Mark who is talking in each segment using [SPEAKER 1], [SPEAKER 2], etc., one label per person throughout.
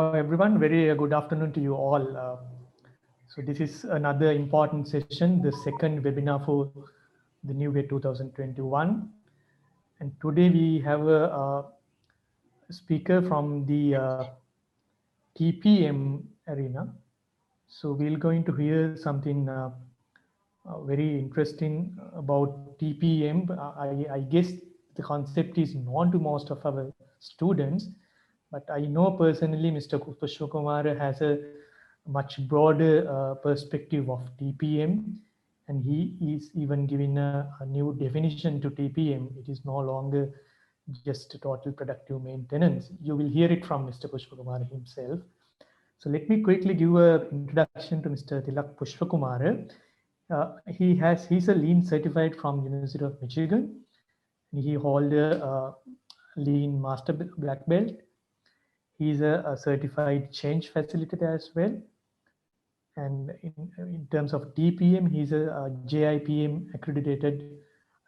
[SPEAKER 1] Hello, everyone. Very good afternoon to you all. So this is another important session, the second webinar for the New Year 2021. And today we have a speaker from the TPM arena. So we're going to hear something very interesting about TPM. I guess the concept is known to most of our students, but I know personally Mr. Pushpakumar has a much broader perspective of TPM, and he is even giving a new definition to TPM. It is no longer just total productive maintenance. You will hear it from Mr. Pushpakumar himself. So let me quickly give an introduction to Mr. Tilak Pushpakumar. He's a lean certified from University of Michigan. He holds a lean master black belt. He's a certified change facilitator as well. And in terms of TPM, he's a JIPM accredited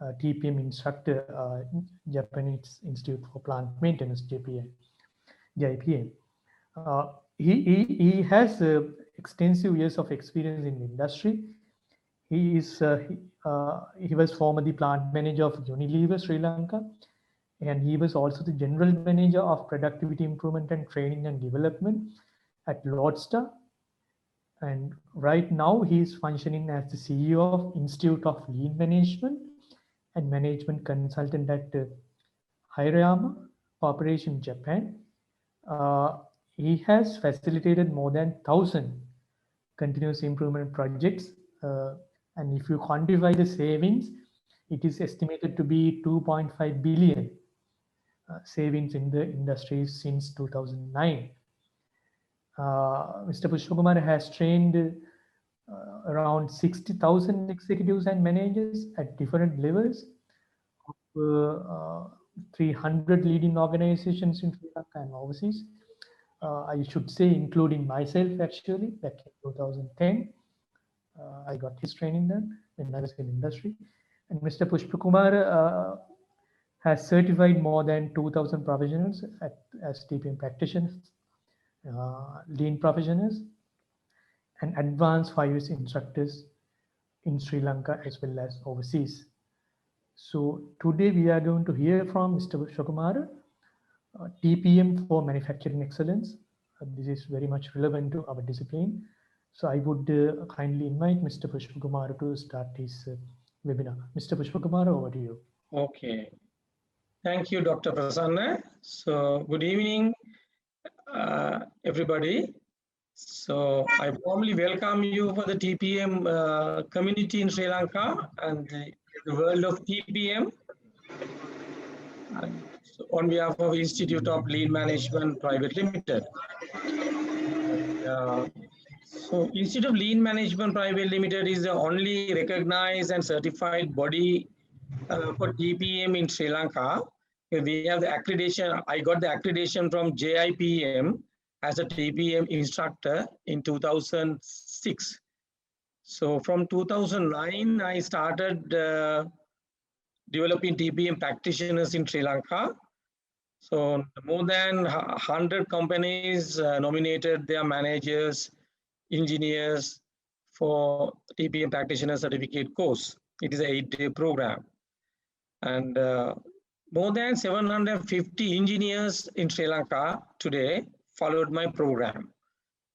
[SPEAKER 1] TPM instructor, Japanese Institute for Plant Maintenance, JIPM. He has extensive years of experience in the industry. He was formerly plant manager of Unilever Sri Lanka, and he was also the general manager of productivity improvement and training and development at Lodestar. And right now he is functioning as the CEO of Institute of Lean Management and Management Consultant at Hirayama Corporation, Japan. He has facilitated more than 1,000 continuous improvement projects. And if you quantify the savings, it is estimated to be 2.5 billion savings in the industry since 2009. Mr. Pushpakumar has trained around 60,000 executives and managers at different levels of 300 leading organizations in Sri Lanka and overseas. I should say, including myself, actually, back in 2010. I got his training done when I was in industry. And Mr. Pushpakumar has certified more than 2,000 professionals as TPM practitioners, lean professionals, and advanced 5S instructors in Sri Lanka as well as overseas. So today we are going to hear from Mr. Pushpakumar, TPM for manufacturing excellence. This is very much relevant to our discipline. So I would kindly invite Mr. Pushpakumar to start his webinar. Mr. Pushpakumar, over to you.
[SPEAKER 2] Okay. Thank you, Dr. Prasanna. So good evening, everybody. So I warmly welcome you for the TPM community in Sri Lanka and the world of TPM. And so on behalf of Institute of Lean Management Private Limited. So Institute of Lean Management Private Limited is the only recognized and certified body for TPM in Sri Lanka. We have the accreditation. I got the accreditation from JIPM as a TPM instructor in 2006. So from 2009, I started developing TPM practitioners in Sri Lanka. So more than 100 companies nominated their managers, engineers for TPM practitioner certificate course. It is an 8-day program. And more than 750 engineers in Sri Lanka today followed my program.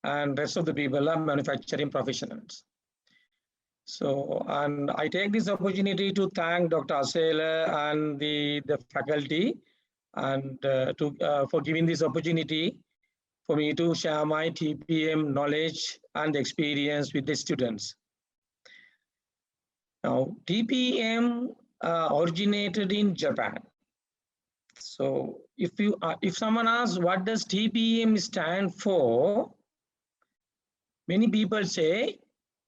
[SPEAKER 2] And rest of the people are manufacturing professionals. So, and I take this opportunity to thank Dr. Asela and the faculty and for giving this opportunity for me to share my TPM knowledge and experience with the students. Now, TPM originated in Japan. So if someone asks what does TPM stand for, many people say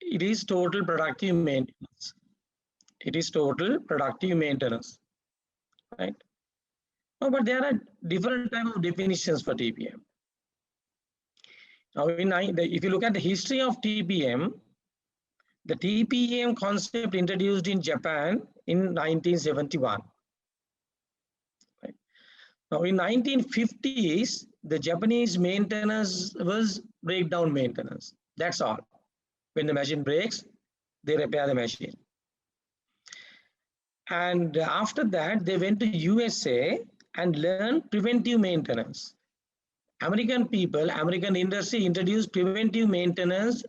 [SPEAKER 2] it is total productive maintenance. It is total productive maintenance, right? No, but there are different types of definitions for TPM. Now, if you look at the history of TPM, the TPM concept introduced in Japan in 1971. Right? Now, in 1950s, the Japanese maintenance was breakdown maintenance. That's all. When the machine breaks, they repair the machine. And after that, they went to USA and learned preventive maintenance. American people, American industry introduced preventive maintenance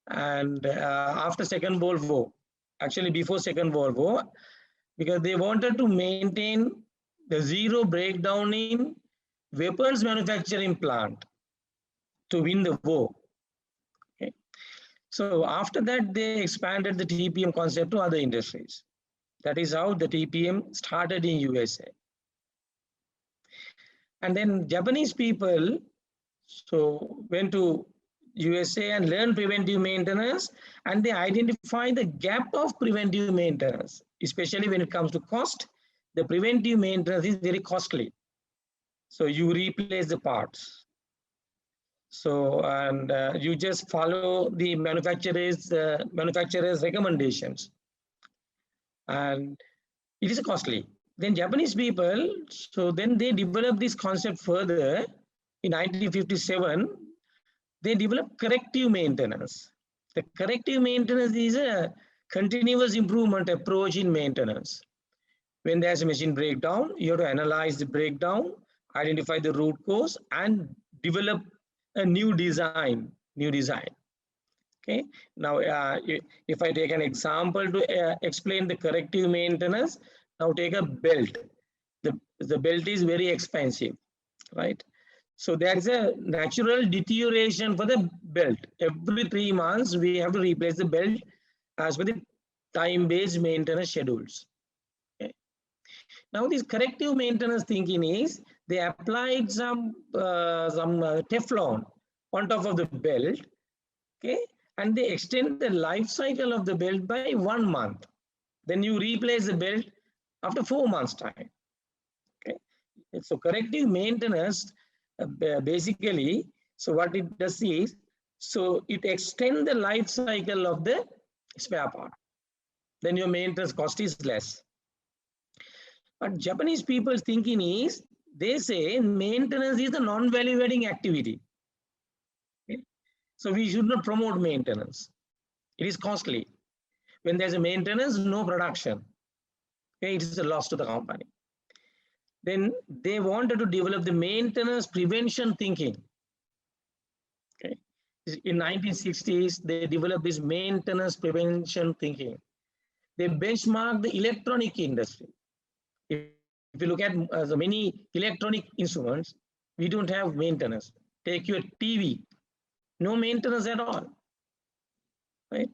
[SPEAKER 2] and after Second World War, actually before Second World War, because they wanted to maintain the zero breakdown in weapons manufacturing plant to win the war. Okay. So after that, they expanded the TPM concept to other industries. That is how the TPM started in USA. And then Japanese people went to USA and learned preventive maintenance, and they identified the gap of preventive maintenance, especially when it comes to cost. The preventive maintenance is very costly. So you replace the parts. So, and you just follow the manufacturer's recommendations. And it is costly. Then Japanese people, so then they developed this concept further. In 1957, they developed corrective maintenance. The corrective maintenance is a continuous improvement approach in maintenance. When there's a machine breakdown, you have to analyze the breakdown, identify the root cause, and develop a new design. Okay. Now, if I take an example to explain the corrective maintenance, now take a belt. The belt is very expensive, right? So there is a natural deterioration for the belt. Every 3 months, we have to replace the belt as per the time-based maintenance schedules. Okay. Now, this corrective maintenance thinking is they applied some Teflon on top of the belt, okay, and they extend the life cycle of the belt by 1 month. Then you replace the belt after 4 months' time. Okay, so corrective maintenance. Basically, so what it does is, so it extends the life cycle of the spare part. Then your maintenance cost is less. But Japanese people's thinking is, they say maintenance is a non-value adding activity. Okay? So we should not promote maintenance. It is costly. When there's a maintenance, no production. Okay? It is a loss to the company. Then they wanted to develop the maintenance prevention thinking. Okay. In 1960s, they developed this maintenance prevention thinking. They benchmarked the electronic industry. If you look at the many electronic instruments, we don't have maintenance. Take your TV, no maintenance at all, right?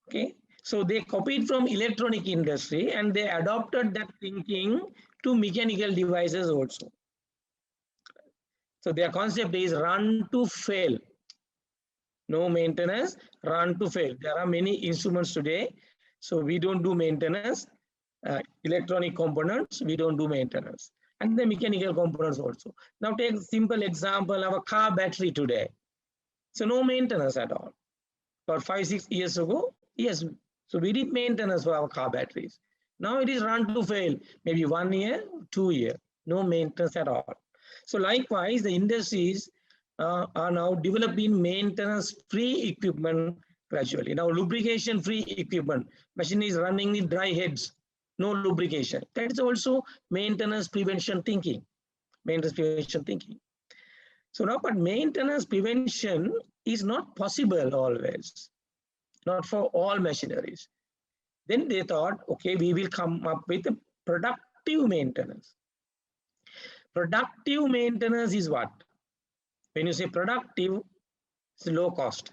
[SPEAKER 2] Okay. So they copied from electronic industry and they adopted that thinking to mechanical devices also. So their concept is run to fail. No maintenance, run to fail. There are many instruments today. So we don't do maintenance. Electronic components, we don't do maintenance. And the mechanical components also. Now take a simple example of a car battery today. So no maintenance at all. About 5-6 years ago, yes. So we did maintenance for our car batteries. Now it is run to fail, maybe 1 year, 2 years, no maintenance at all. So likewise, the industries are now developing maintenance-free equipment gradually. Now lubrication-free equipment, machine is running with dry heads, no lubrication. That is also maintenance prevention thinking. Maintenance prevention thinking. So now, but maintenance prevention is not possible always, not for all machineries. Then they thought, okay, we will come up with a productive maintenance. Productive maintenance is what? When you say productive, it's low cost,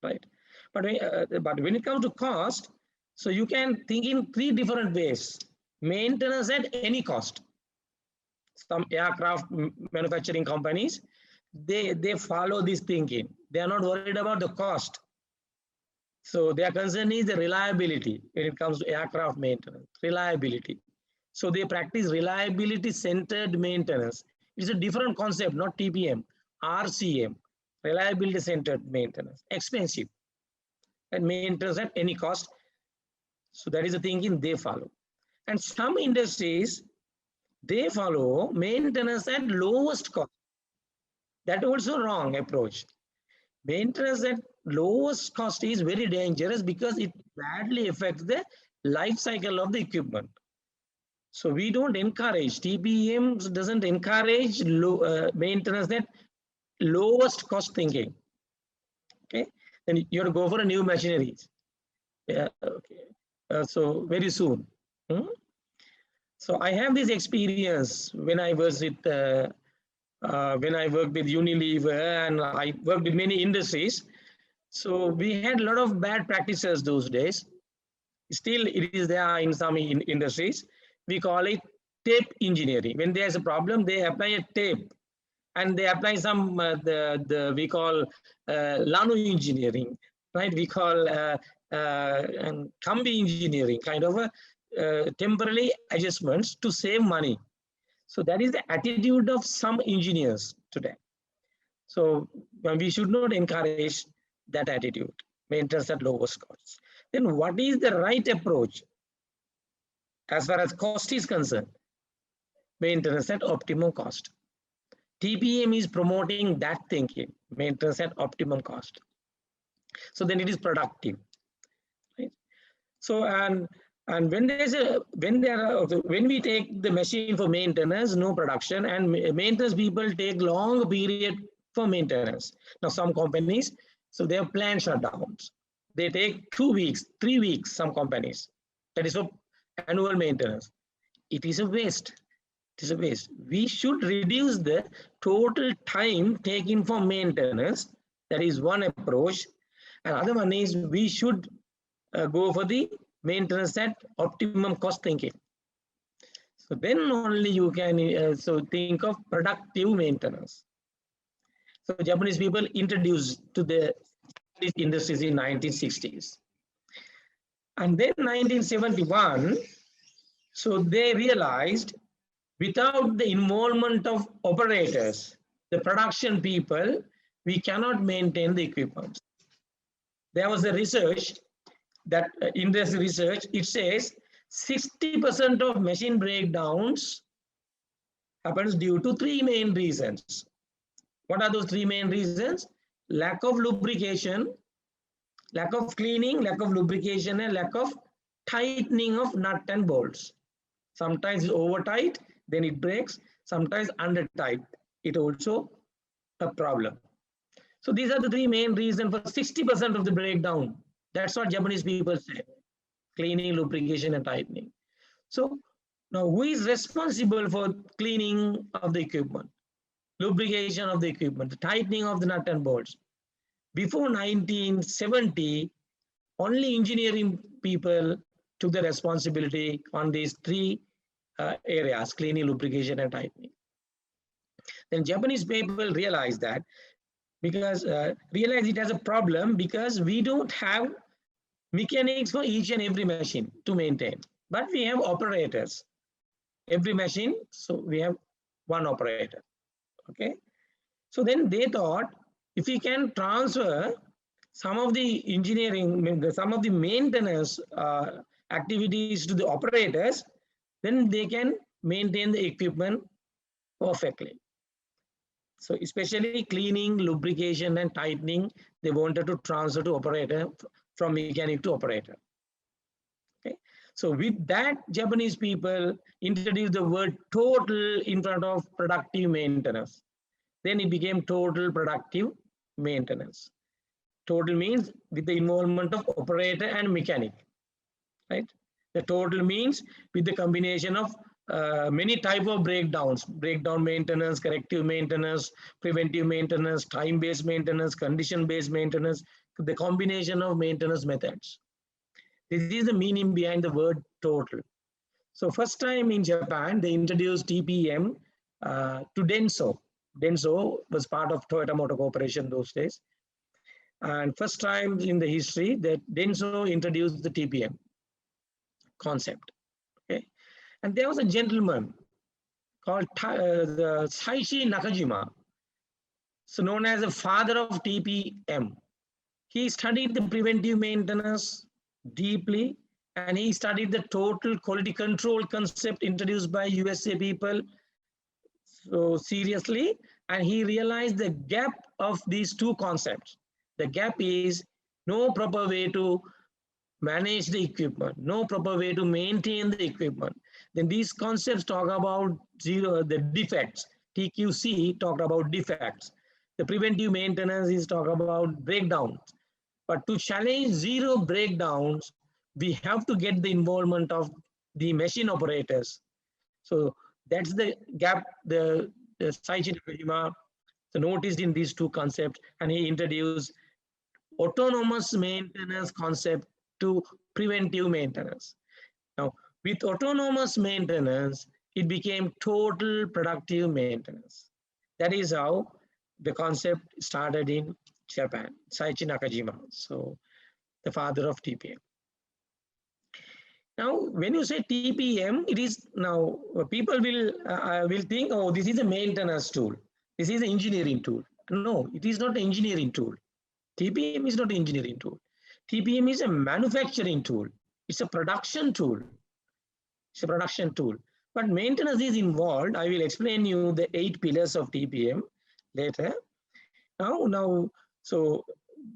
[SPEAKER 2] right? But when it comes to cost, so you can think in 3 different ways. Maintenance at any cost. Some aircraft manufacturing companies, they follow this thinking. They are not worried about the cost. So their concern is the reliability when it comes to aircraft maintenance, reliability. So they practice reliability-centered maintenance. It's a different concept, not TPM, RCM, reliability-centered maintenance, expensive, and maintenance at any cost. So that is the thinking they follow. And some industries, They follow maintenance at lowest cost. That also wrong approach. Maintenance at lowest cost is very dangerous because it badly affects the life cycle of the equipment. So we don't encourage, TPM doesn't encourage maintenance at lowest cost thinking. Okay, then you have to go for a new machineries. Yeah, okay. So very soon. So I have this experience when I was with when I worked with Unilever and I worked with many industries. So we had a lot of bad practices those days. Still, it is there in some industries. We call it tape engineering. When there's a problem, they apply a tape, and they apply some the we call Lano engineering, right? We call Kambi engineering, kind of a temporary adjustments to save money. So that is the attitude of some engineers today. So we should not encourage that attitude, maintenance at lowest costs. Then what is the right approach as far as cost is concerned? Maintenance at optimum cost. TPM is promoting that thinking, maintenance at optimum cost. So then it is productive. Right? So and when there's a when we take the machine for maintenance, no production, and maintenance people take long period for maintenance. Now some companies, so they have planned shutdowns. They take 2 weeks, 3 weeks, some companies. That is for annual maintenance. It is a waste. It is a waste. We should reduce the total time taken for maintenance. That is one approach. And other one is we should go for the maintenance at optimum cost thinking. So then only you can so think of productive maintenance. So Japanese people introduced to the industries in 1960s. And then 1971, so they realized without the involvement of operators, the production people, we cannot maintain the equipment. There was a research that in this research, it says 60% of machine breakdowns happens due to 3 main reasons. What are those 3 main reasons? Lack of lubrication, lack of cleaning, lack of lubrication, and lack of tightening of nut and bolts. Sometimes it's over tight, then it breaks. Sometimes under tight, it also a problem. So these are the 3 main reasons for 60% of the breakdown. That's what Japanese people say: cleaning, lubrication, and tightening. So now who is responsible for cleaning of the equipment, lubrication of the equipment, the tightening of the nut and bolts? Before 1970, only engineering people took the responsibility on these 3 areas: cleaning, lubrication, and tightening. Then Japanese people realized that because realize it as a problem because we don't have mechanics for each and every machine to maintain, but we have operators. Every machine, so we have one operator. Okay, so then they thought if we can transfer some of the engineering, some of the maintenance activities to the operators, then they can maintain the equipment perfectly. So especially cleaning, lubrication, and tightening, they wanted to transfer to operator from mechanic to operator. Okay. So with that, Japanese people introduced the word total in front of productive maintenance. Then it became total productive maintenance. Total means with the involvement of operator and mechanic, right? The total means with the combination of many type of breakdowns: breakdown maintenance, corrective maintenance, preventive maintenance, time-based maintenance, condition-based maintenance, the combination of maintenance methods. This is the meaning behind the word total. So first time in Japan, they introduced TPM to Denso. Denso was part of Toyota Motor Corporation those days. And first time in the history that Denso introduced the TPM concept. Okay. And there was a gentleman called Saishi Nakajima, so known as the father of TPM. He studied the preventive maintenance deeply and he studied the total quality control concept introduced by USA people so seriously, and he realized the gap of these two concepts. The gap is no proper way to manage the equipment, no proper way to maintain the equipment. Then these concepts talk about the defects. TQC talked about defects. The preventive maintenance is talk about breakdowns. But to challenge zero breakdowns, we have to get the involvement of the machine operators. So that's the gap the Saichi Nakajima noticed in these two concepts, and he introduced autonomous maintenance concept to preventive maintenance. Now, with autonomous maintenance, it became total productive maintenance. That is how the concept started in Japan, Saichi Nakajima, so the father of TPM. Now, when you say TPM, it is now people will think, oh, this is a maintenance tool. This is an engineering tool. No, it is not an engineering tool. TPM is not an engineering tool. TPM is a manufacturing tool. It's a production tool. It's a production tool. But maintenance is involved. I will explain you the 8 pillars of TPM later. Now, so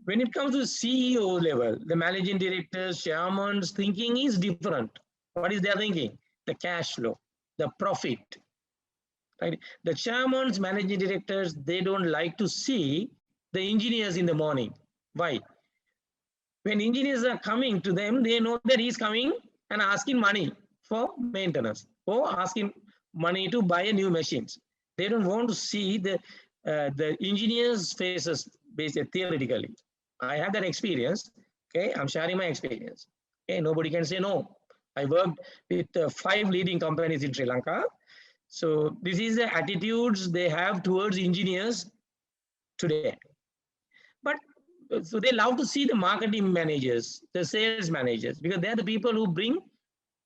[SPEAKER 2] when it comes to CEO level, the managing directors, chairman's thinking is different. What is their thinking? The cash flow, the profit. Right? The chairman's, managing directors, they don't like to see the engineers in the morning. Why? When engineers are coming to them, they know that he's coming and asking money for maintenance or asking money to buy new machines. They don't want to see the engineers' faces basically theoretically. I have that experience. Okay, I'm sharing my experience. Okay, nobody can say no. I worked with 5 leading companies in Sri Lanka. So this is the attitudes they have towards engineers today. But so they love to see the marketing managers, the sales managers, because they're the people who bring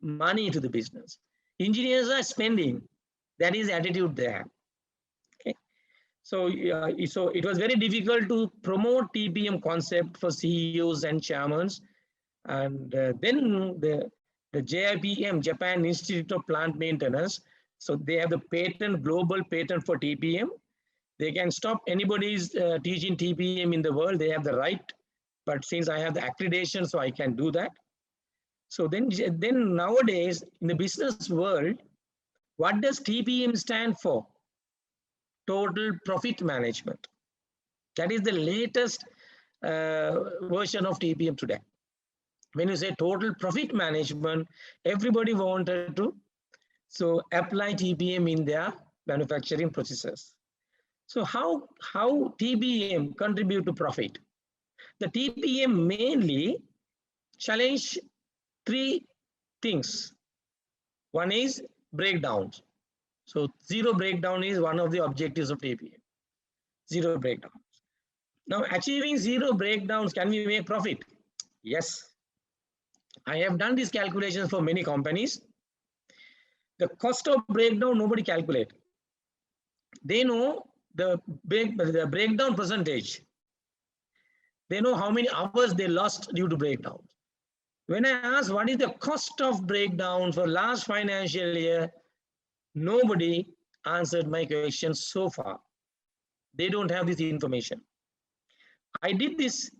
[SPEAKER 2] money to the business. Engineers are spending. That is the attitude they have. Okay. So it was very difficult to promote TPM concept for CEOs and chairmen. And then the JIPM, Japan Institute of Plant Maintenance, so they have the patent, global patent for TPM. They can stop anybody's teaching TPM in the world. They have the right. But since I have the accreditation, so I can do that. So then nowadays in the business world, what does TPM stand for? Total profit management. That is the latest version of TPM today. When you say total profit management, everybody wanted to apply TPM in their manufacturing processes. So how TPM contribute to profit? The TPM mainly challenge 3 things. One is breakdowns. So zero breakdown is one of the objectives of TPM. Zero breakdowns. Now achieving zero breakdowns, can we make profit? Yes. I have done these calculations for many companies. The cost of breakdown, nobody calculate. They know the breakdown percentage. They know how many hours they lost due to breakdowns. When I asked what is the cost of breakdown for last financial year, nobody answered my question so far. They don't have this information. I did this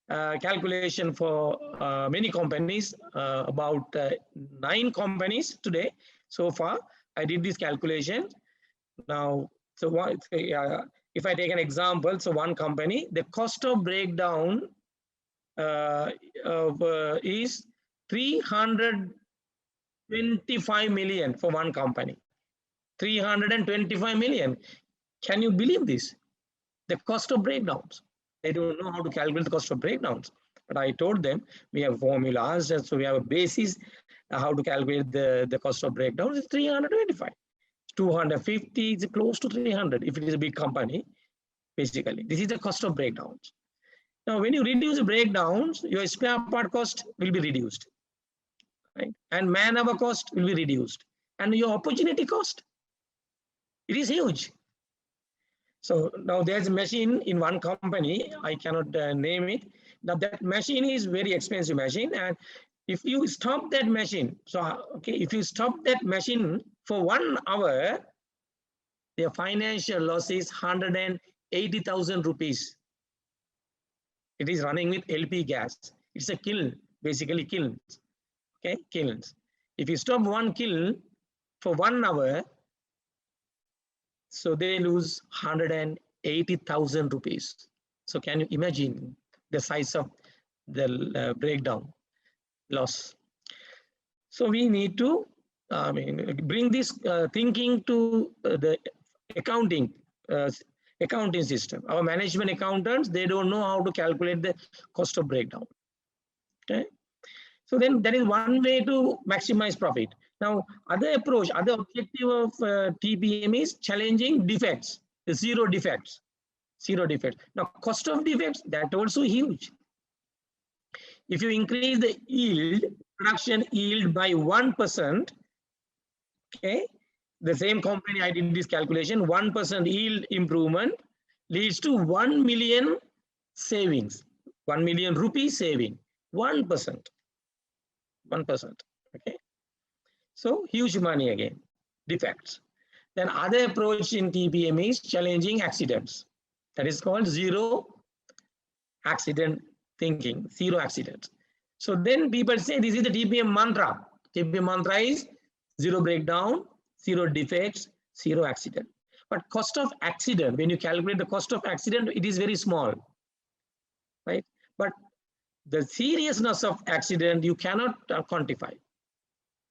[SPEAKER 2] calculation for many companies, about 9 companies today. So far, I did this calculation. Now, so what, if I take an example, so one company, the cost of breakdown is 325 million for one company. 325 million. Can you believe this? The cost of breakdowns. They don't know how to calculate the cost of breakdowns. But I told them we have formulas, so we have a basis how to calculate the cost of breakdowns. It's 325. 250 is close to 300 if it is a big company. Basically, this is the cost of breakdowns. Now, when you reduce the breakdowns, your spare part cost will be reduced, right? And man-hour cost will be reduced, and your opportunity cost, it is huge. So now there's a machine in one company, I cannot name it. Now that machine is very expensive machine, and if you stop that machine, so okay, if you stop that machine for 1 hour, their financial loss is 180,000 rupees. It is running with LP gas. It's a kiln, basically kilns. Okay, kilns. If you stop one kiln for 1 hour, so they lose 180,000 rupees. So can you imagine the size of the breakdown loss? So we need to bring this thinking to the accounting system. Our management accountants, they don't know how to calculate the cost of breakdown. Okay, so then that is one way to maximize profit. Now, other approach, other objective of TPM is challenging defects, zero defects. Now, cost of defects, that also huge. If you increase the yield, production yield by 1%, okay, the same company I did this calculation, 1% yield improvement leads to 1 million savings, 1 million rupee saving, 1%, okay. So huge money again, defects. Then other approach in TPM is challenging accidents. That is called zero accident thinking, zero accidents. So then people say this is the TPM mantra. TPM mantra is zero breakdown, zero defects, zero accident. But cost of accident, when you calculate the cost of accident, it is very small, right? But the seriousness of accident, you cannot quantify.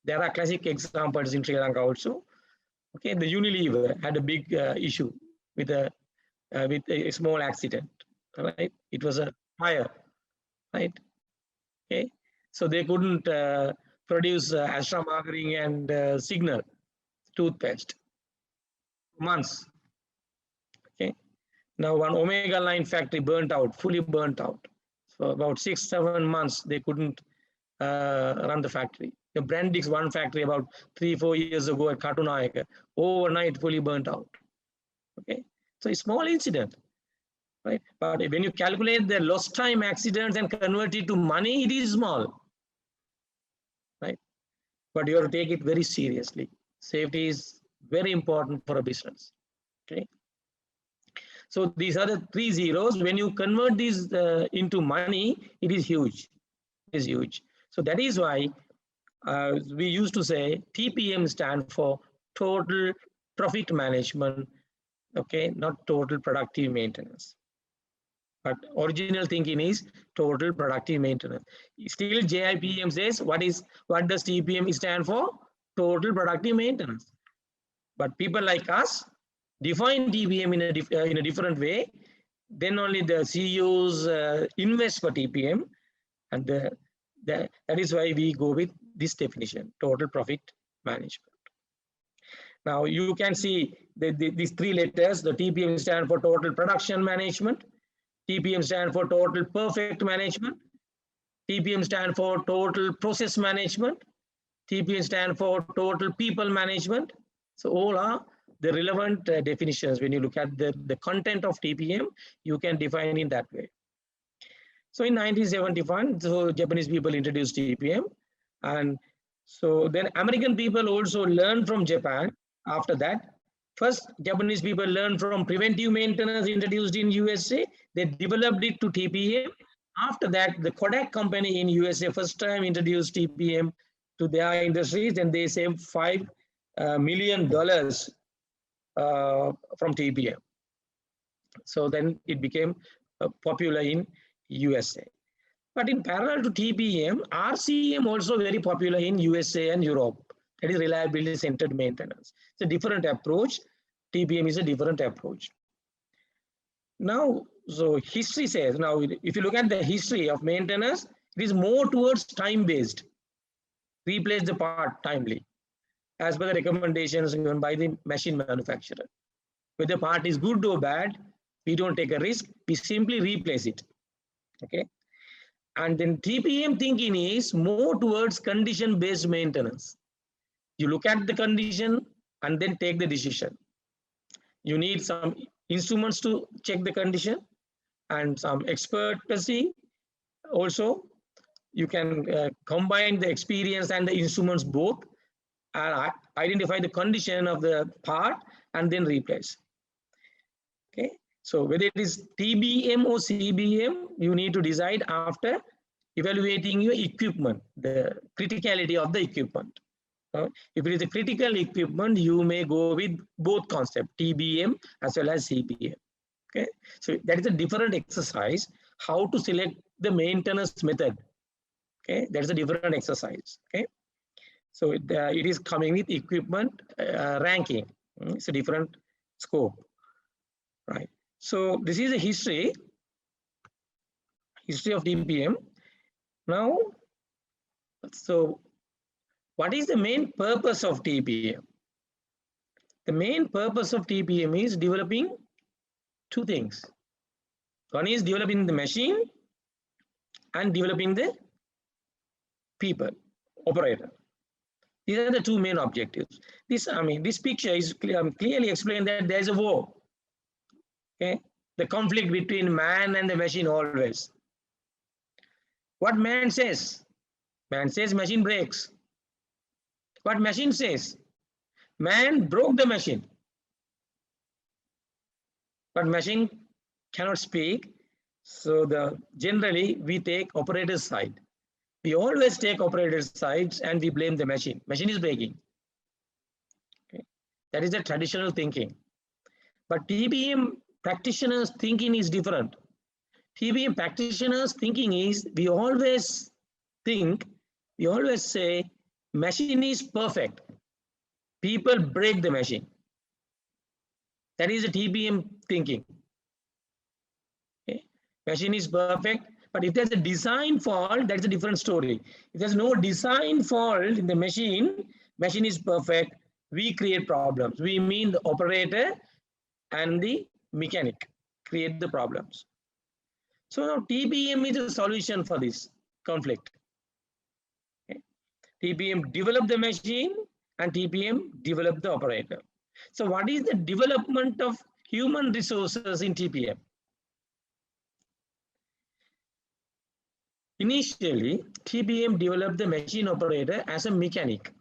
[SPEAKER 2] There are classic examples in Sri Lanka also. Okay, the Unilever had a big issue with a small accident, right? It was a fire, right? Okay, so they couldn't produce Astra margarine and Signal toothpaste months. Okay, now one Omega line factory burnt out, fully burnt out. So about 6-7 months they couldn't run the factory. The Brandix one factory about 3-4 years ago at Katunayaka, overnight fully burnt out. Okay, so a small incident, right? But when you calculate the lost time accidents and convert it to money, it is small, right? But you have to take it very seriously. Safety is very important for a business. Okay, so these are the 3 zeros. When you convert these into money, it is huge. It is huge. So that is why we used to say TPM stand for total profit management. Okay, not total productive maintenance. But original thinking is total productive maintenance. Still JIPM says what does TPM stand for? Total productive maintenance. But people like us define TPM in a different way. Then only the CEOs invest for TPM, and that is why we go with this definition: total profit management. Now you can see these 3 letters. The TPM stand for total production management. TPM stand for total perfect management. TPM stand for total process management. TPM stand for total people management. So all are the relevant definitions. When you look at the content of TPM, you can define in that way. So in 1971, so Japanese people introduced TPM, and so then American people also learned from Japan. After that, first Japanese people learned from preventive maintenance introduced in USA. They developed it to TPM. After that, the Kodak company in USA first time introduced TPM to their industries, and they saved $5 million from TPM. So then it became popular in USA. But in parallel to TPM, RCM also very popular in USA and Europe. That is reliability centered maintenance. It's a different approach. TPM is a different approach. Now, so history says, now if you look at the history of maintenance, it is more towards time-based. Replace the part timely, as per the recommendations given by the machine manufacturer. Whether the part is good or bad, we don't take a risk, we simply replace it. Okay. And then TPM thinking is more towards condition-based maintenance. You look at the condition and then take the decision. You need some instruments to check the condition and some expertise. Also, you can combine the experience and the instruments both, and identify the condition of the part and then replace. Okay, so whether it is TBM or CBM, you need to decide after evaluating your equipment, the criticality of the equipment. If it is a critical equipment, you may go with both concepts, TBM as well as CBM. Okay, so that is a different exercise, how to select the maintenance method. Okay, that's a different exercise. Okay, so it is coming with equipment ranking. It's a different scope, right? So this is a history of TPM. Now, so what is the main purpose of TPM? The main purpose of TPM is developing two things. One is developing the machine and developing the people, operator. These are the two main objectives. This picture is clearly explained that there is a war. Okay, the conflict between man and the machine always. What man says? Man says machine breaks. What machine says? Man broke the machine. But machine cannot speak. So generally we take operator's side. We always take operator's sides and we blame the machine. Machine is breaking. Okay. That is the traditional thinking. But TPM practitioners' thinking is different. TPM practitioners' thinking is, we always say, machine is perfect. People break the machine. That is the TPM thinking. Okay. Machine is perfect, but if there's a design fault, that's a different story. If there's no design fault in the machine, machine is perfect, we create problems. We mean the operator and the mechanic create the problems. So now TPM is a solution for this conflict. Okay. TPM develop the machine and TPM develop the operator. So what is the development of human resources in TPM? Initially, TPM developed the machine operator as a mechanic.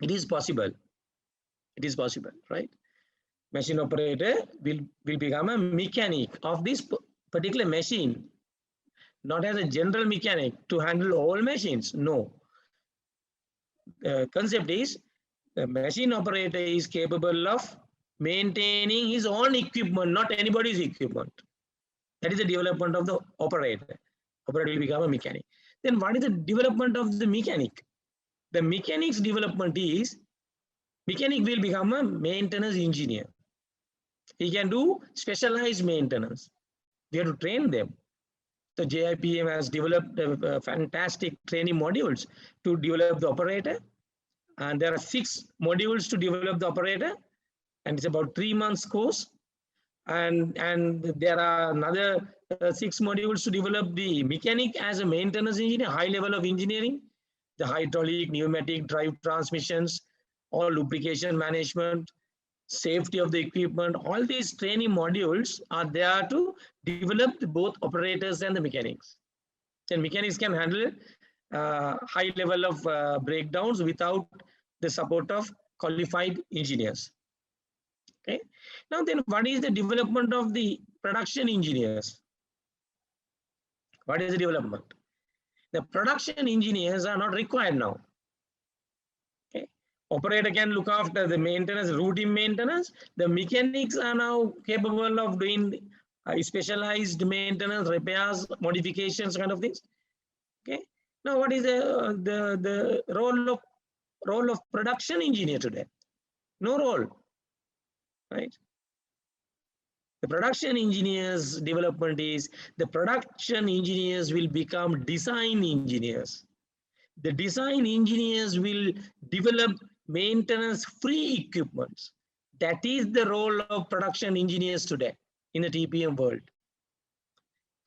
[SPEAKER 2] It is possible. It is possible, right? Machine operator will become a mechanic of this particular machine, not as a general mechanic to handle all machines. No. The concept is the machine operator is capable of maintaining his own equipment, not anybody's equipment. That is the development of the operator. Operator will become a mechanic. Then what is the development of the mechanic? The mechanic's development is, mechanic will become a maintenance engineer. He can do specialized maintenance. We have to train them. The JIPM has developed fantastic training modules to develop the operator. And there are 6 modules to develop the operator. And it's about 3 months course. And there are another 6 modules to develop the mechanic as a maintenance engineer, high level of engineering, the hydraulic, pneumatic, drive transmissions, all lubrication management, safety of the equipment. All these training modules are there to develop both operators and the mechanics. And mechanics can handle high level of breakdowns without the support of qualified engineers. Okay. Now then, what is the development of the production engineers? What is the development? The production engineers are not required now. Okay. Operator can look after the maintenance, routine maintenance. The mechanics are now capable of doing specialized maintenance, repairs, modifications, kind of things. Okay. Now, what is the role of production engineer today? No role, right? The production engineers development is, the production engineers will become design engineers. The design engineers will develop maintenance-free equipment. That is the role of production engineers today in the TPM world.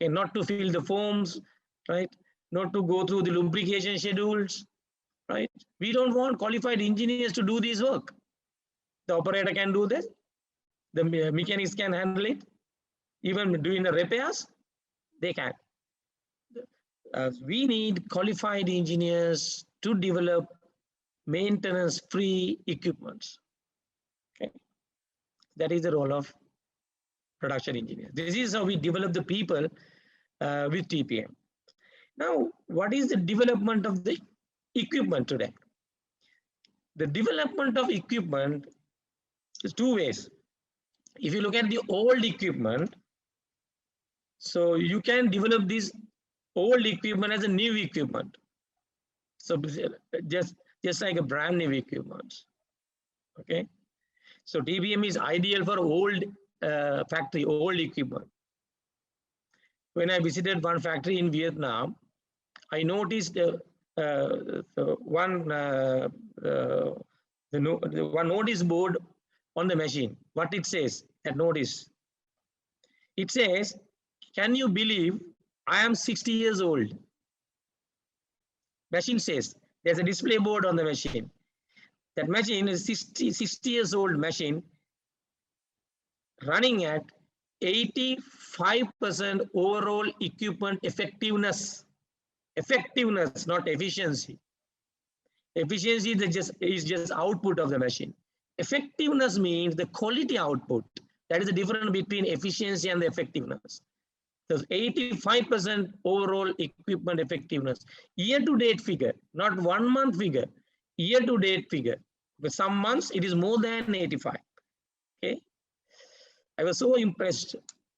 [SPEAKER 2] Okay, not to fill the forms, right? Not to go through the lubrication schedules, right? We don't want qualified engineers to do this work. The operator can do this. The mechanics can handle it. Even doing the repairs, they can. we need qualified engineers to develop maintenance-free equipments. Okay, that is the role of production engineer. This is how we develop the people with TPM. Now, what is the development of the equipment today? The development of equipment is two ways. If you look at the old equipment, so you can develop this old equipment as a new equipment. So just like a brand new equipment. Okay. So TPM is ideal for old factory, old equipment. When I visited one factory in Vietnam, I noticed one notice board on the machine. What it says, that notice. It says, can you believe I am 60 years old? Machine says, there's a display board on the machine. That machine is 60 years old machine running at 85% overall equipment effectiveness. Effectiveness, not efficiency. Efficiency is just output of the machine. Effectiveness means the quality output. That is the difference between efficiency and the effectiveness. So 85% overall equipment effectiveness. Year-to-date figure, not 1 month figure. Year-to-date figure. With some months it is more than 85. Okay, I was so impressed.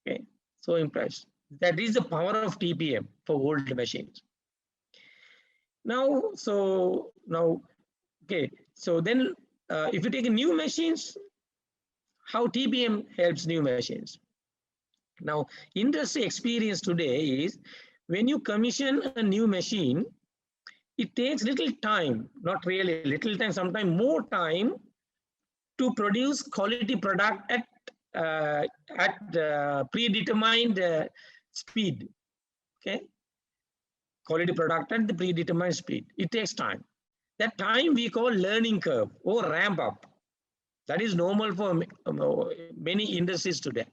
[SPEAKER 2] Okay, so impressed. That is the power of TPM for old machines. Now, okay. So then, if you take new machines, how TPM helps new machines? Now, industry experience today is when you commission a new machine, it takes little time, not really little time, sometimes more time to produce quality product at predetermined speed. Okay, quality product at the predetermined speed. It takes time. That time we call learning curve or ramp up. That is normal for many industries today.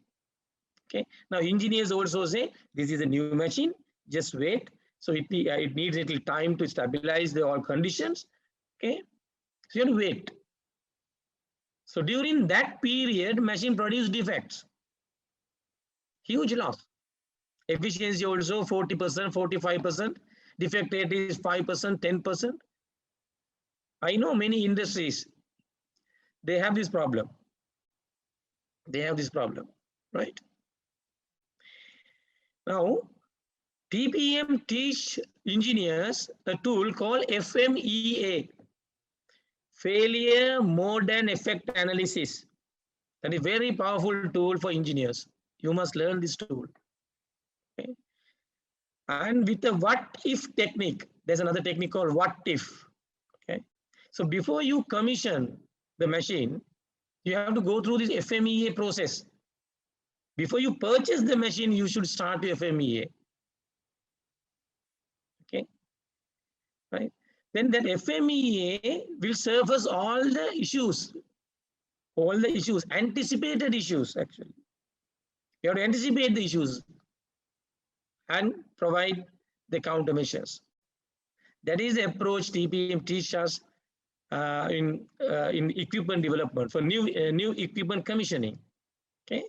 [SPEAKER 2] Okay. Now engineers also say this is a new machine. Just wait. So it needs a little time to stabilize all conditions. Okay. So you have to wait. So during that period, machine produce defects. Huge loss. Efficiency also 40%, 45%. Defect rate is 5%, 10%. I know many industries, they have this problem. They have this problem, right? Now, TPM teach engineers a tool called FMEA, Failure Mode and Effect Analysis. That is a very powerful tool for engineers. You must learn this tool. Okay. And with the what if technique, there's another technique called what if. Okay. So before you commission the machine, you have to go through this FMEA process. Before you purchase the machine, you should start with FMEA. Okay, right? Then that FMEA will surface all the issues, anticipated issues actually. You have to anticipate the issues and provide the countermeasures. That is the approach TPM teaches us in equipment development for new equipment commissioning. Okay.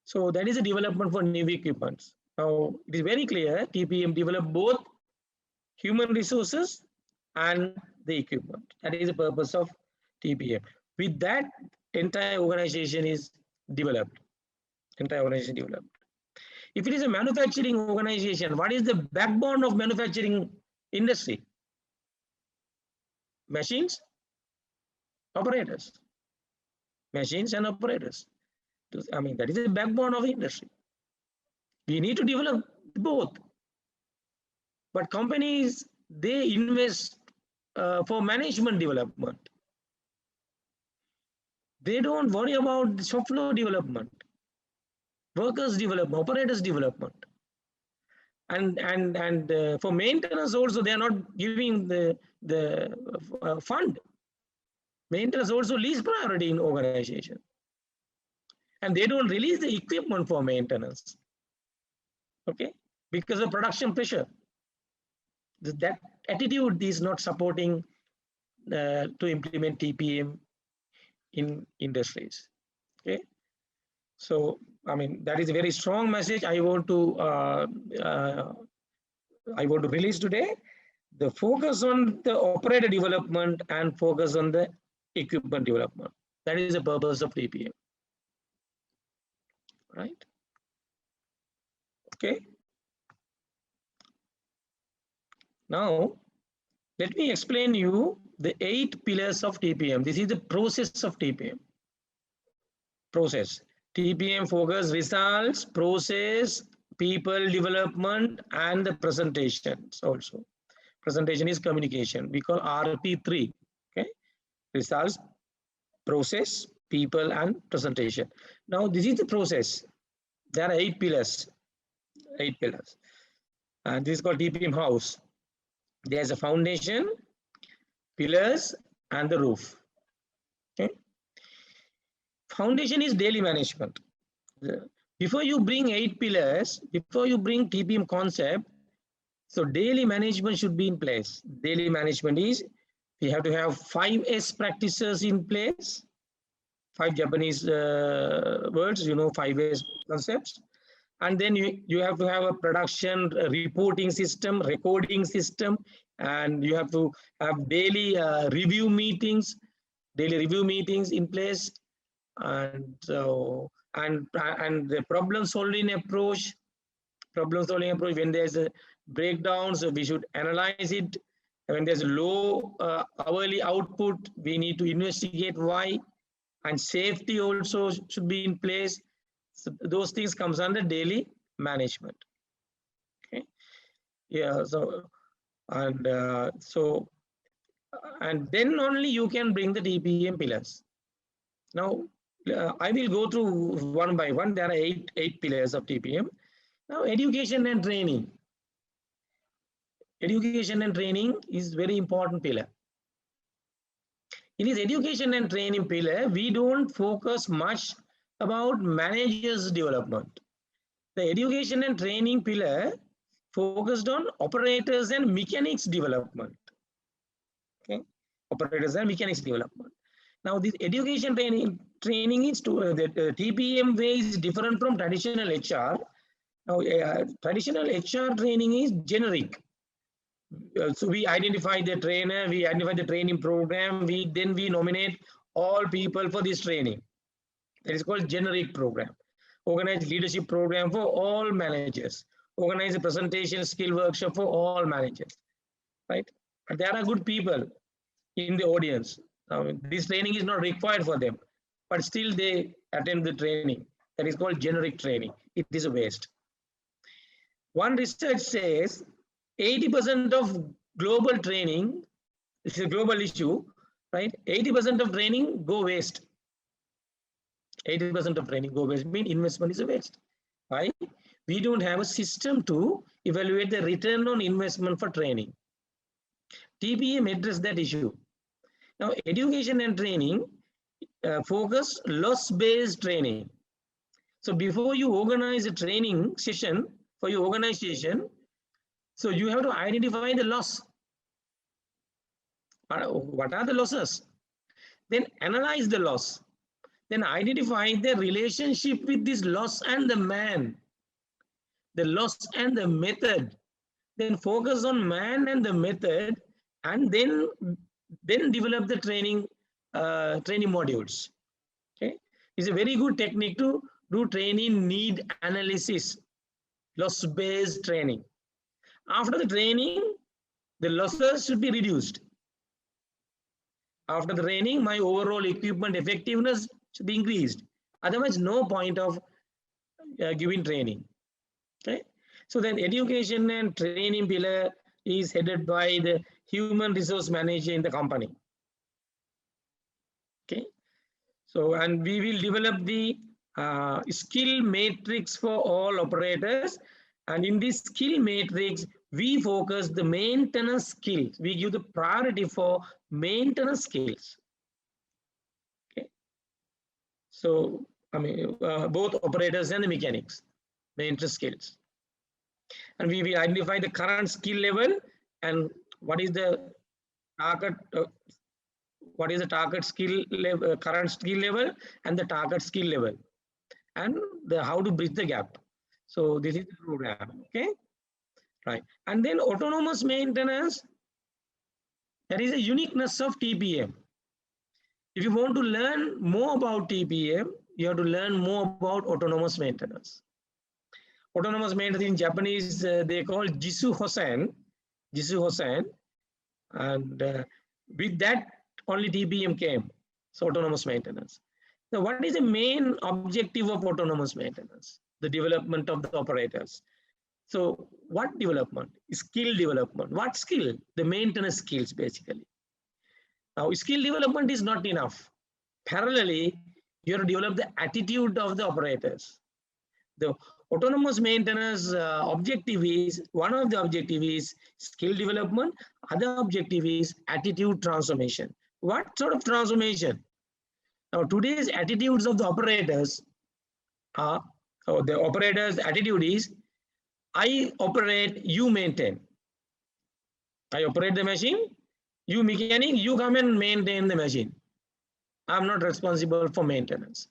[SPEAKER 2] So that is a development for new equipments. Now it is very clear TPM develop both human resources and the equipment. That is the purpose of TPM. With that, entire organization is developed. Entire organization developed. If it is a manufacturing organization, what is the backbone of manufacturing industry? Machines, operators. Machines and operators. I mean, that is the backbone of industry. We need to develop both. But companies, they invest for management development. They don't worry about the shop floor development, workers development, operators development. And for maintenance also, they are not giving the fund. Maintenance also least priority in organization. And they don't release the equipment for maintenance. Okay, because of production pressure. That attitude is not supporting to implement TPM in industries. Okay, so I mean that is a very strong message I want to release today. The focus on the operator development and focus on the equipment development. That is the purpose of TPM. Right? Okay. Now, let me explain you the 8 pillars of TPM. This is the process of TPM. Process. TPM focus results, process, people development, and the presentations also. Presentation is communication. We call RP3. Okay. Results, process, people, and presentation. Now, this is the process. There are 8 pillars. 8 pillars. And this is called TPM house. There's a foundation, pillars, and the roof. Okay. Foundation is daily management. Before you bring 8 pillars, before you bring TPM concept, so daily management should be in place. Daily management is, we have to have 5S practices in place. 5 Japanese words, 5S concepts. And then you have to have a production reporting system, recording system, and you have to have daily review meetings in place, and the problem solving approach. When there's a breakdown, so we should analyze it. When there's low hourly output, we need to investigate why, and safety also should be in place. So those things comes under daily management. Okay. Yeah. So and then only you can bring the TPM pillars. Now I will go through one by one. There are eight pillars of TPM. Now education and training. Education and training is very important pillar. In this education and training pillar, we don't focus much about managers development. The education and training pillar focused on operators and mechanics development. Okay, operators and mechanics development. Now this education training is to the TPM way is different from traditional HR. Now traditional HR training is generic. So we identify the trainer, we identify the training program, then we nominate all people for this training. That is called generic program. Organize leadership program for all managers. Organize a presentation skill workshop for all managers. Right? But there are good people in the audience. This training is not required for them, but still they attend the training. That is called generic training. It is a waste. One research says 80% of global training, it's a global issue, right? 80% of training go waste. 80% of training go waste, means investment is a waste. Why? We don't have a system to evaluate the return on investment for training. TPM address that issue. Now, education and training focus loss-based training. So before you organize a training session for your organization, so you have to identify the loss. What are the losses? Then analyze the loss. Then identify the relationship with this loss and the man. The loss and the method. Then focus on man and the method, and then develop the training modules. Okay, it's a very good technique to do training need analysis, loss-based training. After the training, the losses should be reduced. After the training, my overall equipment effectiveness should be increased. Otherwise, no point of giving training. Okay, so then education and training pillar is headed by the human resource manager in the company. Okay, so and we will develop the skill matrix for all operators, and in this skill matrix we focus the maintenance skills. We give the priority for maintenance skills. Okay, so I mean both operators and the mechanics, maintenance skills, and we will identify the current skill level and what is the target skill level, current skill level, and the target skill level, and how to bridge the gap. So this is the program. Okay, right. And then autonomous maintenance, there is a uniqueness of TPM. If you want to learn more about TPM, you have to learn more about autonomous maintenance. Autonomous maintenance in Japanese, they call Jisu Hosen, and with that only TPM came. So autonomous maintenance. Now, what is the main objective of autonomous maintenance? The development of the operators. So what development? Skill development. What skill? The maintenance skills, basically. Now, skill development is not enough. Parallelly, you have to develop the attitude of the operators. The autonomous maintenance objective is, one of the objective is skill development, other objective is attitude transformation. What sort of transformation? Now, today's attitudes of the operators are, the operator's attitude is, I operate, you maintain. I operate the machine, you mechanic, you come and maintain the machine. I'm not responsible for maintenance.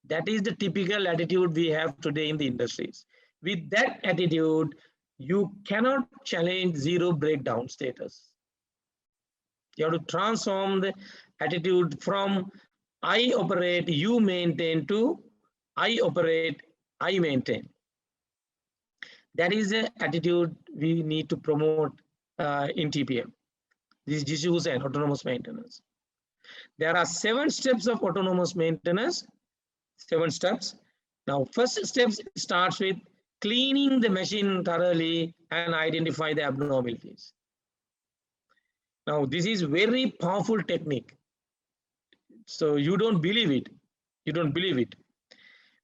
[SPEAKER 2] That is the typical attitude we have today in the industries. With that attitude, you cannot challenge zero breakdown status. You have to transform the attitude from I operate, you maintain to I operate, I maintain. That is the attitude we need to promote in TPM. This is Jisu and autonomous maintenance. There are 7 steps of autonomous maintenance. 7 steps. Now, first step starts with cleaning the machine thoroughly and identify the abnormalities. Now, this is very powerful technique. So you don't believe it. You don't believe it.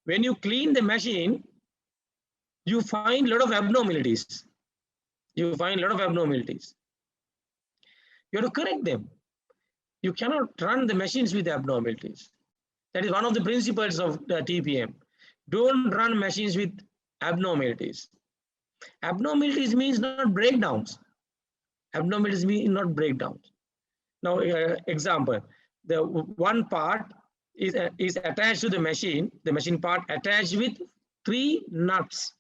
[SPEAKER 2] When you clean the machine, you find a lot of abnormalities. You find a lot of abnormalities. You have to correct them. You cannot run the machines with abnormalities. That is one of the principles of the TPM. Don't run machines with abnormalities. Abnormalities means not breakdowns. Abnormalities mean not breakdowns. Now, example, the one part is attached to the machine part attached with 3 nuts,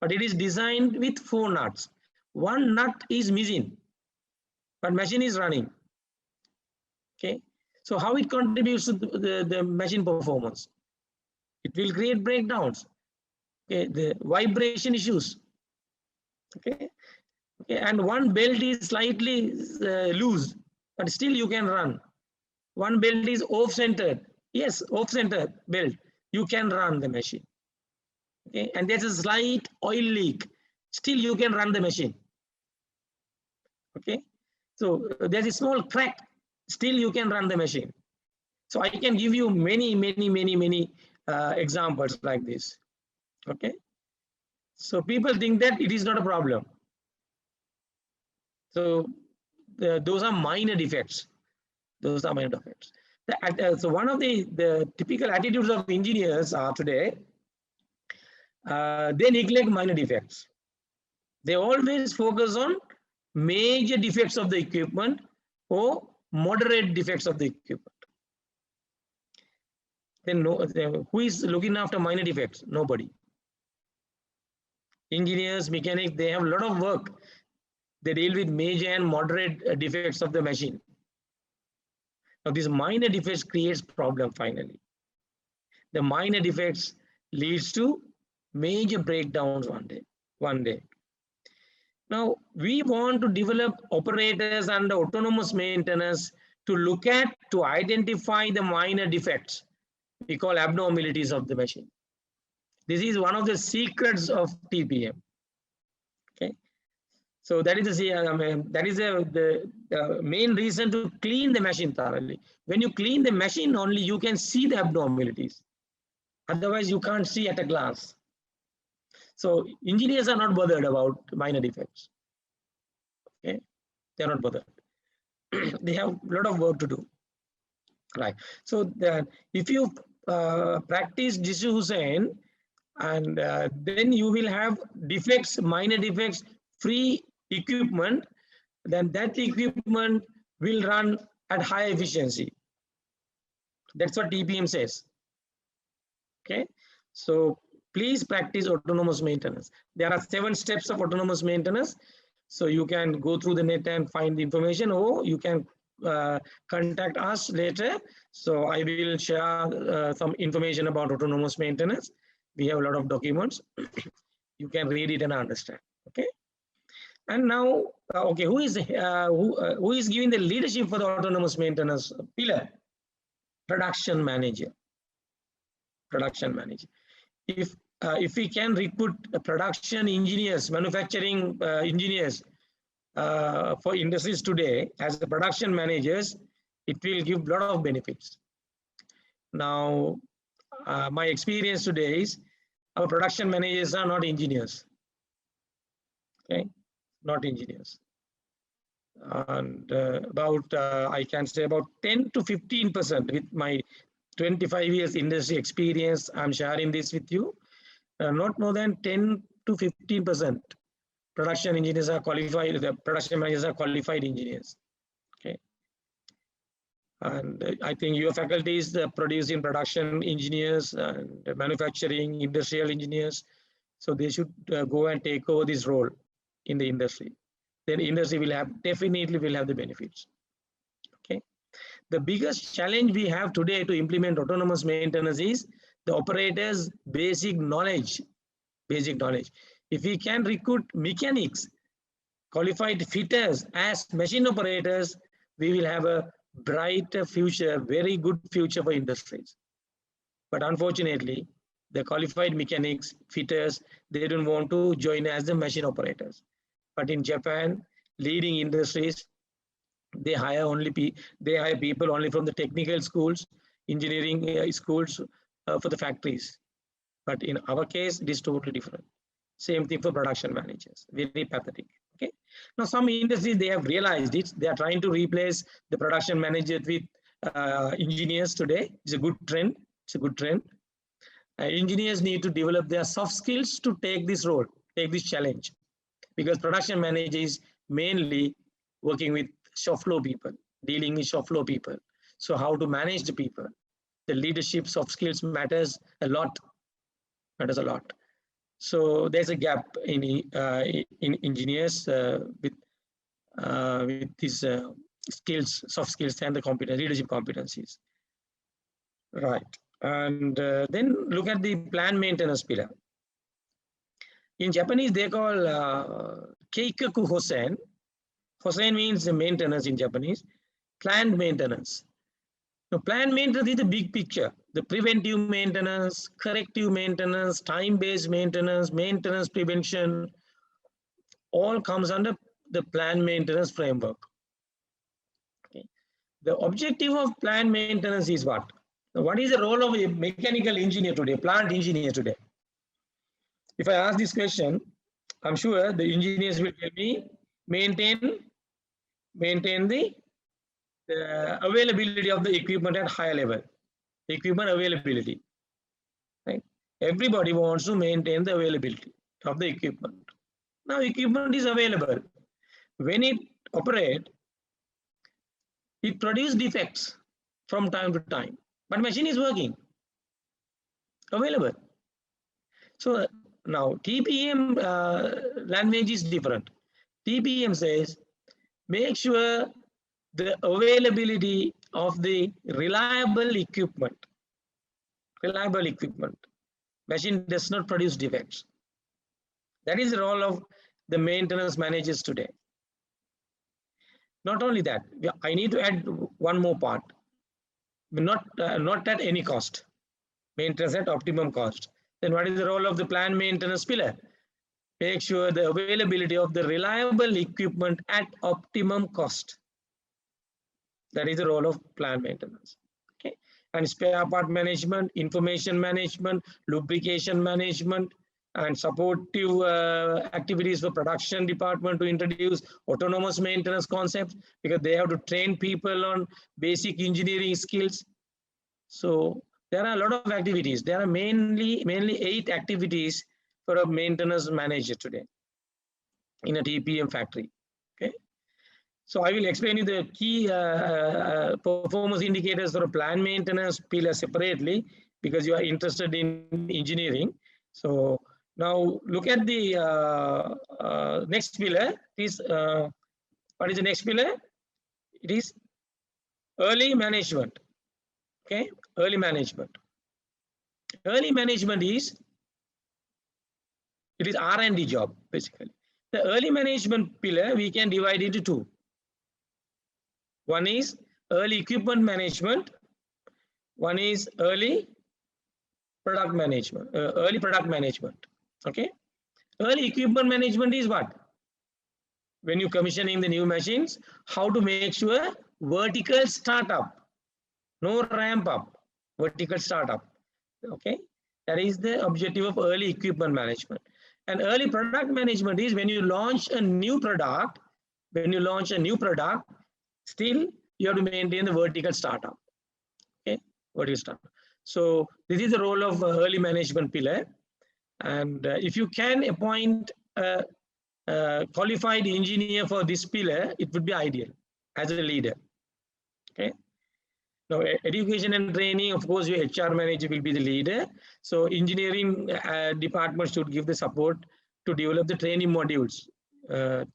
[SPEAKER 2] but it is designed with 4 nuts. 1 nut is missing, but machine is running. Okay, so how it contributes to the machine performance? It will create breakdowns. Okay, the vibration issues. Okay, and one belt is slightly loose, but still you can run. One belt is off-centered. Yes, off-center belt. You can run the machine. Okay, and there's a slight oil leak. Still you can run the machine. Okay, so there's a small crack. Still you can run the machine. So I can give you many examples like this. Okay, so people think that it is not a problem. So those are minor defects. Those are minor defects. So one of the typical attitudes of engineers are today, they neglect minor defects. They always focus on major defects of the equipment or moderate defects of the equipment. Then who is looking after minor defects? Nobody. Engineers, mechanics, they have a lot of work. They deal with major and moderate defects of the machine. Now, these minor defects creates problem finally. The minor defects leads to major breakdowns one day. Now, we want to develop operators and autonomous maintenance to identify the minor defects. We call abnormalities of the machine. This is one of the secrets of TPM. Okay, so that is the main reason to clean the machine thoroughly. When you clean the machine only, you can see the abnormalities. Otherwise, you can't see at a glance. So engineers are not bothered about minor defects. Okay, they are not bothered. They have a lot of work to do. Right. So if you practice Jisu Hussain, and then you will have defects, minor defects, free equipment. then that equipment will run at high efficiency. That's what TPM says. Okay, so please practice autonomous maintenance. There are 7 steps of autonomous maintenance. So you can go through the net and find the information, or you can contact us later. So I will share some information about autonomous maintenance. We have a lot of documents. You can read it and understand. Okay. And now, okay, who is giving the leadership for the autonomous maintenance pillar? Production manager. Production manager. If we can recruit production engineers, manufacturing engineers for industries today as the production managers, it will give a lot of benefits. Now, my experience today is our production managers are not engineers. Okay, not engineers. And I can say about 10 to 15% with my 25 years industry experience, I'm sharing this with you. Not more than 10 to 15% production engineers are qualified, the production managers are qualified engineers. Okay. And I think your faculty is producing production engineers and manufacturing, industrial engineers. So they should go and take over this role in the industry. Then industry will definitely will have the benefits. Okay. The biggest challenge we have today to implement autonomous maintenance is the operators' basic knowledge. Basic knowledge. If we can recruit mechanics, qualified fitters as machine operators, we will have a brighter future, very good future for industries. But unfortunately, the qualified mechanics, fitters, they don't want to join as the machine operators. But in Japan, leading industries, they hire people only from the technical schools, engineering schools for the factories. But in our case, it is totally different. Same thing for production managers. Very pathetic. Okay. Now, some industries, they have realized it. They are trying to replace the production manager with engineers today. It's a good trend. It's a good trend. Engineers need to develop their soft skills to take this role, take this challenge. Because production manager is mainly working with shop floor people, dealing with shop floor people. So how to manage the people. The leadership soft skills matters a lot. Matters a lot. So there's a gap in engineers with these skills, soft skills, and the leadership competencies. Right. And then look at the plant maintenance pillar. In Japanese, they call Keikaku Hosen. Hosen means maintenance in Japanese. Planned maintenance. Now, planned maintenance is the big picture. The preventive maintenance, corrective maintenance, time-based maintenance, maintenance prevention, all comes under the planned maintenance framework. Okay. The objective of planned maintenance is what? Now, what is the role of a mechanical engineer today, plant engineer today? If I ask this question, I'm sure the engineers will tell me maintain the availability of the equipment at higher level. Equipment availability. Right? Everybody wants to maintain the availability of the equipment. Now equipment is available. When it operates, it produces defects from time to time, but machine is working, available. So now TPM language is different. TPM says, make sure the availability of the reliable equipment. Reliable equipment. Machine does not produce defects. That is the role of the maintenance managers today. Not only that, I need to add one more part. Not at any cost. Maintenance at optimum cost. Then what is the role of the plant maintenance pillar? Make sure the availability of the reliable equipment at optimum cost. That is the role of plant maintenance. Okay. And spare part management, information management, lubrication management, and supportive activities for production department to introduce autonomous maintenance concepts, because they have to train people on basic engineering skills. So there are a lot of activities. There are mainly 8 activities for a maintenance manager today in a TPM factory. Okay. So I will explain you the key performance indicators for a plant maintenance pillar separately because you are interested in engineering. So now look at the next pillar. What is the next pillar? It is early management. Okay, early management. Early management is, it is R&D job basically. The early management pillar we can divide into two. One is early equipment management. One is early product management. Early product management. Okay. Early equipment management is what? When you commissioning the new machines, how to make sure vertical startup, no ramp up, vertical startup. Okay. That is the objective of early equipment management. And early product management is when you launch a new product. When you launch a new product, still you have to maintain the vertical startup. Okay, vertical startup. So this is the role of early management pillar. And if you can appoint a qualified engineer for this pillar, it would be ideal as a leader. Okay. Now, education and training, of course, your HR manager will be the leader. So engineering department should give the support to develop the training modules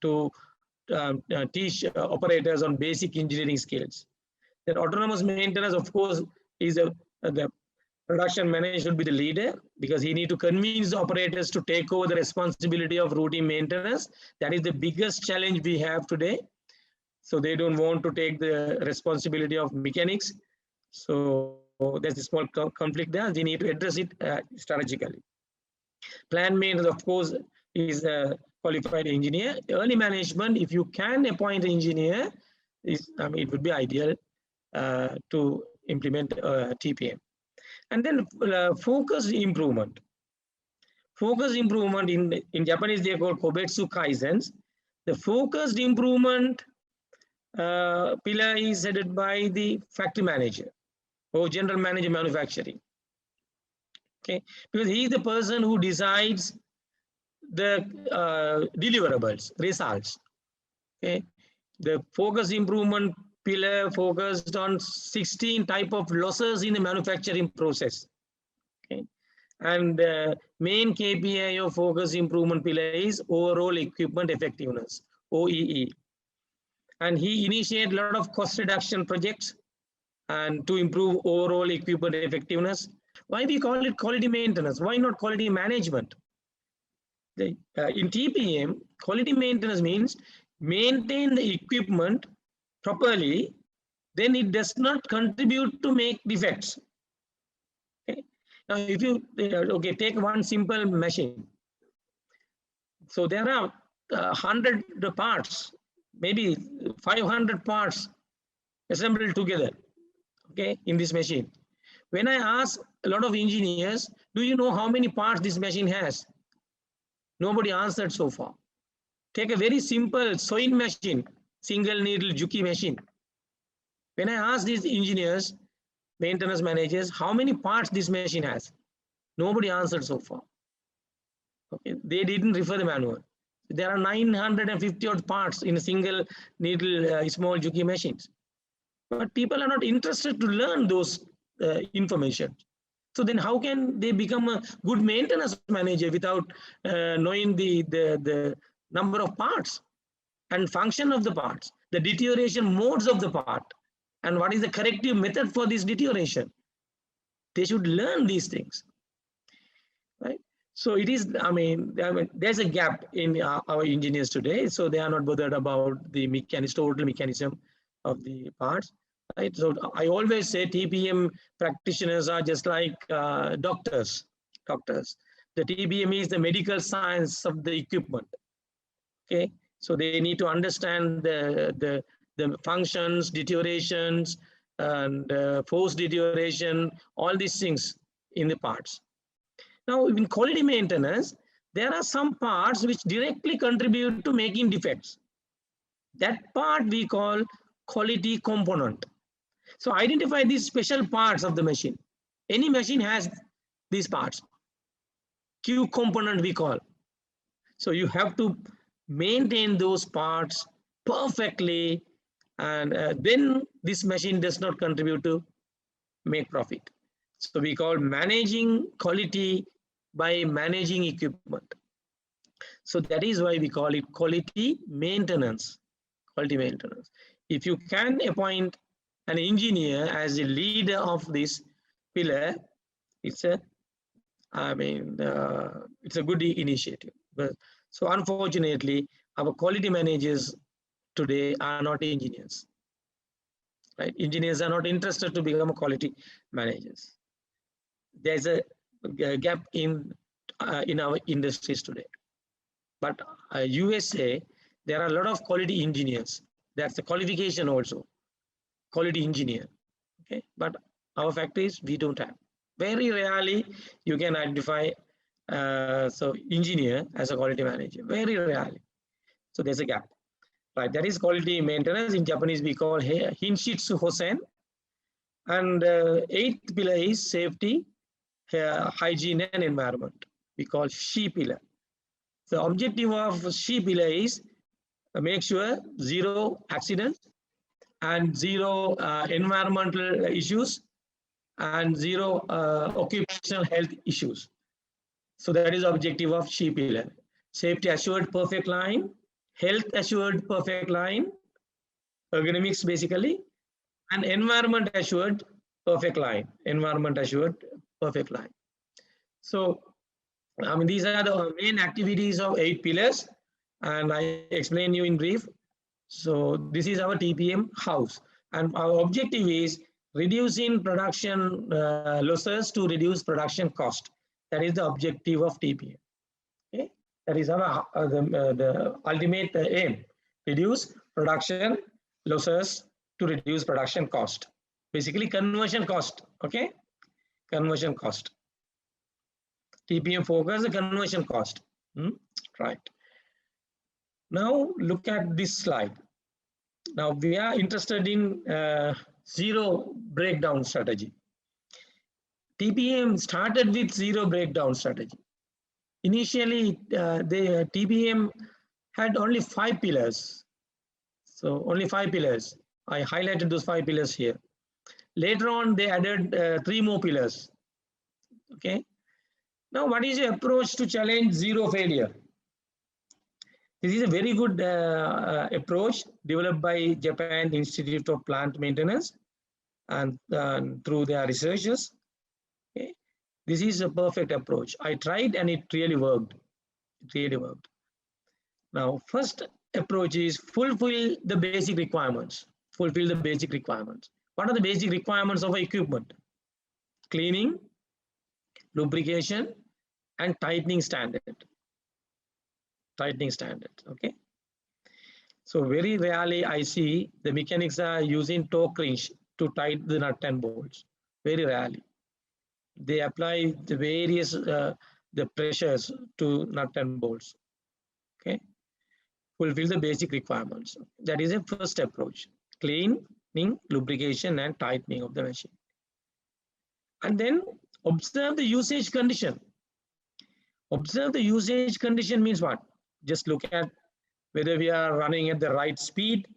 [SPEAKER 2] to teach operators on basic engineering skills. Then autonomous maintenance, of course, is the production manager should be the leader because he need to convince the operators to take over the responsibility of routine maintenance. That is the biggest challenge we have today. So they don't want to take the responsibility of mechanics. So there's a small conflict there. We need to address it strategically. Plant maintenance, of course, is a qualified engineer. Early management, if you can appoint an engineer, it would be ideal to implement TPM. And then focused improvement. Focused improvement in Japanese, they call Kobetsu Kaizens. The focused improvement pillar is headed by the factory manager or general manager manufacturing. Okay, because he is the person who decides the deliverables, results. Okay, the focus improvement pillar focused on 16 type of losses in the manufacturing process. Okay, and main KPI of focus improvement pillar is overall equipment effectiveness, OEE. And he initiated a lot of cost reduction projects and to improve overall equipment effectiveness. Why we call it quality maintenance? Why not quality management? In TPM, quality maintenance means maintain the equipment properly, then it does not contribute to make defects. Okay. Now, if you take one simple machine, so there are 100 parts, maybe 500 parts assembled together. Okay, in this machine. When I ask a lot of engineers, do you know how many parts this machine has? Nobody answered so far. Take a very simple sewing machine, single needle Juki machine. When I ask these engineers, maintenance managers, how many parts this machine has? Nobody answered so far. Okay, they didn't refer the manual. There are 950 odd parts in a single needle small Juki machines. But people are not interested to learn those information. So then how can they become a good maintenance manager without knowing the number of parts and function of the parts, the deterioration modes of the part, and what is the corrective method for this deterioration? They should learn these things, right? So it is, there's a gap in our engineers today. So they are not bothered about the total mechanism of the parts. Right. So I always say TPM practitioners are just like doctors. The TPM is the medical science of the equipment. Okay, so they need to understand the functions, deteriorations, and force deterioration, all these things in the parts. Now, in quality maintenance, there are some parts which directly contribute to making defects. That part we call quality component. So identify these special parts of the machine. Any machine has these parts. Q component we call. So you have to maintain those parts perfectly, and then this machine does not contribute to make profit. So we call managing quality by managing equipment. So that is why we call it quality maintenance. Quality maintenance. If you can appoint an engineer as the leader of this pillar, it's a, it's a good initiative. But so unfortunately, our quality managers today are not engineers. Right? Engineers are not interested to become quality managers. There's a gap in our industries today. But USA, there are a lot of quality engineers. That's the qualification also, quality engineer. Okay, but our factories we don't have. Very rarely you can identify so engineer as a quality manager. Very rarely. So there's a gap. Right, that is quality maintenance. In Japanese, we call Hinshitsu Hosen. And eighth pillar is safety, hygiene, and environment. We call Shi pillar. The objective of Shi pillar is make sure zero accidents and zero environmental issues and zero occupational health issues. So that is the objective of Shi pillar. Safety assured perfect line, health assured perfect line, ergonomics basically, and environment assured perfect line. Environment assured perfect line. So, these are the main activities of 8 pillars, and I explain you in brief. So this is our TPM house, and our objective is reducing production losses to reduce production cost. That is the objective of TPM. Okay, that is our the ultimate aim: reduce production losses to reduce production cost. Basically, conversion cost. Okay, conversion cost. TPM focus the conversion cost. Right. Now look at this slide. Now we are interested in zero breakdown strategy. TPM started with zero breakdown strategy. Initially, the TPM had only 5 pillars. So only 5 pillars. I highlighted those 5 pillars here. Later on, they added 3 more pillars. Okay. Now, what is your approach to challenge zero failure? This is a very good approach developed by Japan Institute of Plant Maintenance and through their researchers. Okay. This is a perfect approach. I tried and it really worked. It really worked. Now, first approach is fulfill the basic requirements. Fulfill the basic requirements. What are the basic requirements of equipment? Cleaning, lubrication, and tightening standard. Tightening standard. Okay. So very rarely I see the mechanics are using torque wrench to tighten the nut and bolts. Very rarely. They apply the various the pressures to nut and bolts. Okay. Fulfill the basic requirements. That is a first approach. Cleaning, lubrication, and tightening of the machine. And then observe the usage condition. Observe the usage condition means what? Just look at whether we are running at the right speed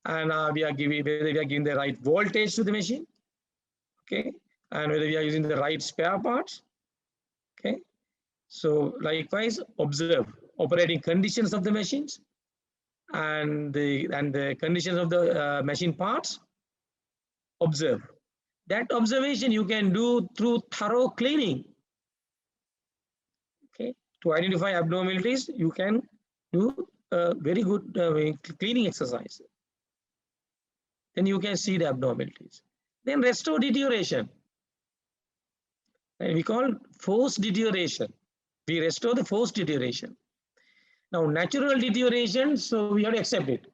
[SPEAKER 2] and whether we are giving the right voltage to the machine. Okay. And whether we are using the right spare parts. Okay. So likewise, observe operating conditions of the machines and the conditions of the machine parts. Observe. That observation you can do through thorough cleaning. Okay. To identify abnormalities, you can do a very good cleaning exercise. Then you can see the abnormalities. Then restore deterioration. And we call forced deterioration. We restore the forced deterioration. Now, natural deterioration, so we have to accept it.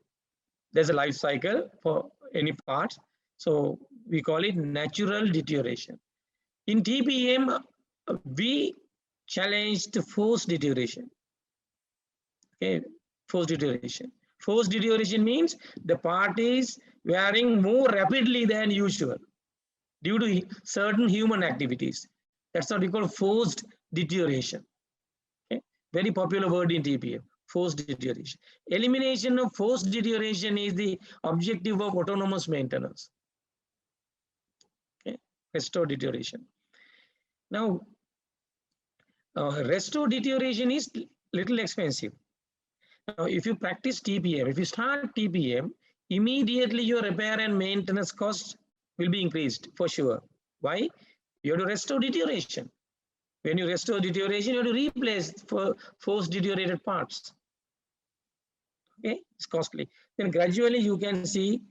[SPEAKER 2] There's a life cycle for any part. So we call it natural deterioration. In TPM, we challenged forced deterioration. Okay, forced deterioration. Forced deterioration means the part is wearing more rapidly than usual due to certain human activities. That's what we call forced deterioration. Okay, very popular word in TPM. Force deterioration. Elimination of force deterioration is the objective of autonomous maintenance. Okay, restore deterioration. Now, restore deterioration is little expensive. Now, if you practice TPM, if you start TPM, immediately your repair and maintenance cost will be increased for sure. Why? You have to restore deterioration. When you restore deterioration, you have to replace for force deteriorated parts. Okay, it's costly. Then gradually you can see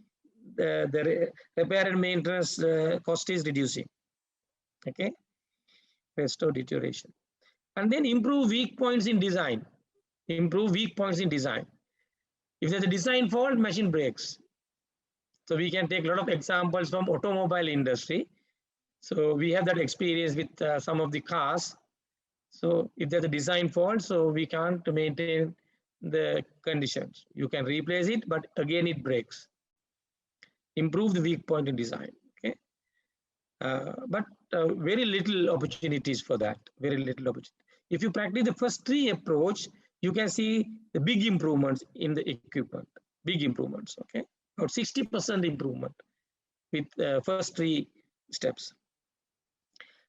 [SPEAKER 2] the repair and maintenance cost is reducing. Okay, restore deterioration. And then improve weak points in design. Improve weak points in design. If there's a design fault, machine breaks. So we can take a lot of examples from automobile industry. So we have that experience with some of the cars. So if there's a design fault, so we can't maintain the conditions. You can replace it, but again it breaks. Improve the weak point in design. Okay, but very little opportunities for that. Very little opportunity. If you practice the first three approach, you can see the big improvements in the equipment. Big improvements. Okay, about 60% improvement with first three steps.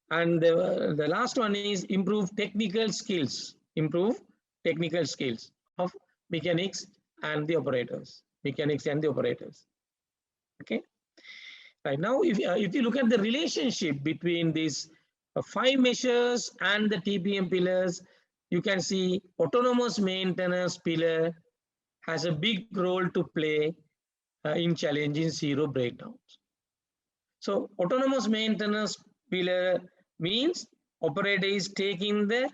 [SPEAKER 2] And the last one is improve technical skills. Improve technical skills of mechanics and the operators. Mechanics and the operators. Okay. Right now, if you look at the relationship between these 5 measures and the TPM pillars, you can see autonomous maintenance pillar has a big role to play in challenging zero breakdowns. So autonomous maintenance pillar means operator is taking the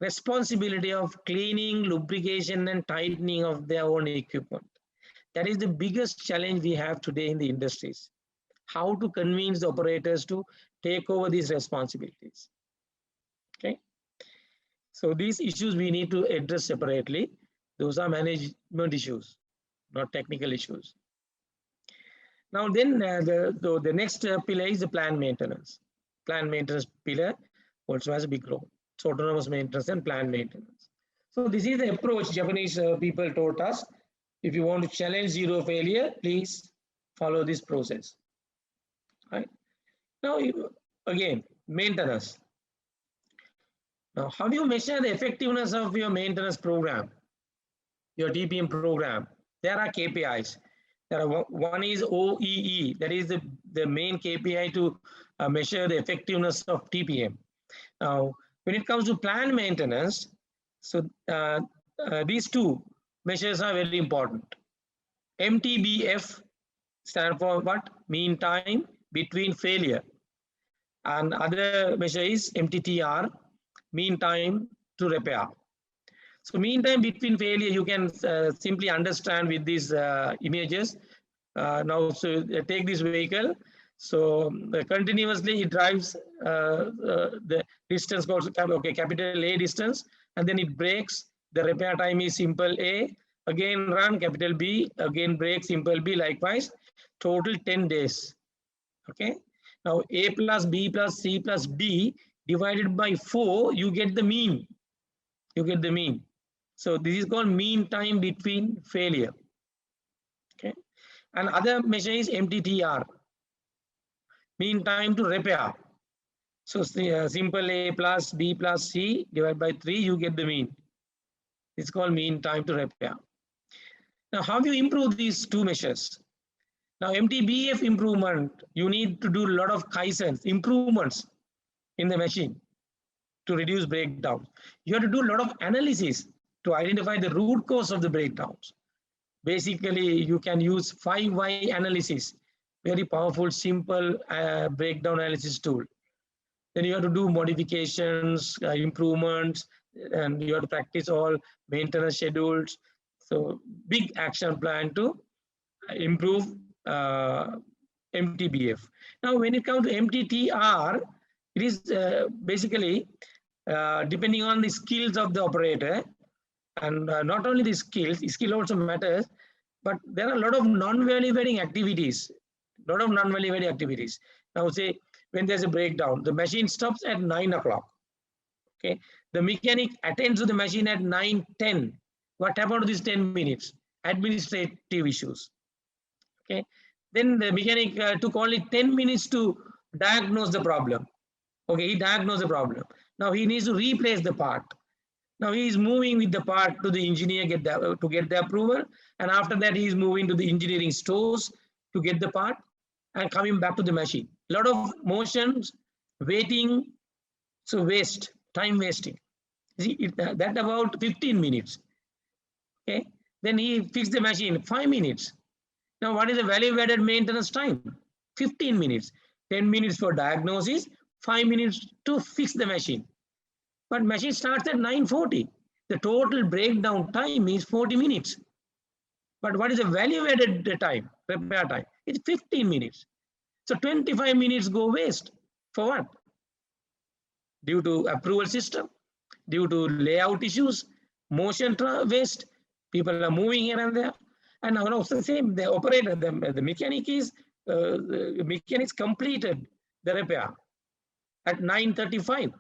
[SPEAKER 2] responsibility of cleaning, lubrication, and tightening of their own equipment. That is the biggest challenge we have today in the industries. How to convince the operators to take over these responsibilities. Okay. So these issues we need to address separately. Those are management issues, not technical issues. Now then the next pillar is the plant maintenance. Plant maintenance pillar also has a big role. So autonomous maintenance and plant maintenance. So this is the approach Japanese people taught us. If you want to challenge zero failure, please follow this process. Right. Now again, maintenance. Now, how do you measure the effectiveness of your maintenance program, your TPM program? There are KPIs. There are one is OEE, that is the main KPI to measure the effectiveness of TPM. Now, when it comes to plant maintenance, so these two measures are very important. MTBF stand for what? Mean time between failure. And other measure is MTTR, mean time to repair. So mean time between failure, you can simply understand with these images. Now, so take this vehicle. So continuously it drives the distance called capital A distance, and then it brakes. The repair time is simple A. Again run capital B. Again brake simple B. Likewise, total 10 days. Okay. Now A plus B plus C plus D divided by 4, you get the mean. You get the mean. So this is called mean time between failure. Okay. And other measure is MTTR, mean time to repair. So simple A plus B plus C divided by 3, you get the mean. It's called mean time to repair. Now, how do you improve these two measures? Now, MTBF improvement, you need to do a lot of Kaizens, improvements in the machine to reduce breakdowns. You have to do a lot of analysis to identify the root cause of the breakdowns. Basically, you can use 5 analysis, very powerful, simple breakdown analysis tool. Then you have to do modifications, improvements, and you have to practice all maintenance schedules. So big action plan to improve MTBF. Now, when it comes to MTTR, it is basically depending on the skills of the operator, and not only the skills, skill also matters, but there are a lot of non-value-adding activities. Now, say when there's a breakdown, the machine stops at 9 o'clock. Okay, the mechanic attends to the machine at 9:10. What happened to these 10 minutes? Administrative issues. Okay. Then the mechanic took only 10 minutes to diagnose the problem. Okay, he diagnosed the problem. Now he needs to replace the part. Now he is moving with the part to the engineer to get the approval. And after that, he is moving to the engineering stores to get the part and coming back to the machine. A lot of motions, waiting, so waste, time wasting. See, that about 15 minutes. Okay, then he fixed the machine 5 minutes. Now what is the value added maintenance time? 15 minutes. 10 minutes for diagnosis, 5 minutes to fix the machine. But machine starts at 9:40. The total breakdown time is 40 minutes. But what is the value added time, repair time? It's 15 minutes. So 25 minutes go waste. For what? Due to approval system, due to layout issues, motion waste, people are moving here and there. And now also the same, the operator, the mechanic is, the mechanics completed the repair at 9:35.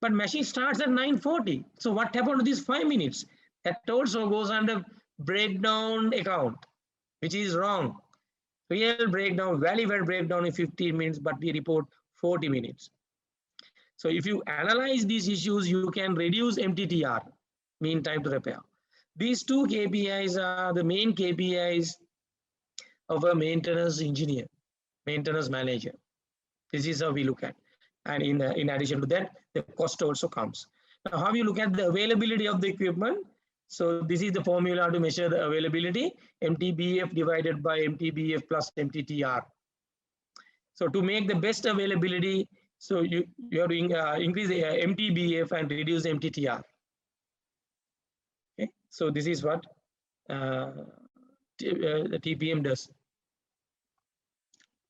[SPEAKER 2] But machine starts at 9:40. So what happened to these 5 minutes? That also goes under breakdown account, which is wrong. Real breakdown, value-added breakdown in 15 minutes, but we report 40 minutes. So if you analyze these issues, you can reduce MTTR, mean time to repair. These two KPIs are the main KPIs of a maintenance engineer, maintenance manager. This is how we look at. And in addition to that, the cost also comes. Now, how you look at the availability of the equipment? So this is the formula to measure the availability, MTBF divided by MTBF plus MTTR. So to make the best availability, so you have to increase the MTBF and reduce the MTTR. Okay, so this is what the TPM does.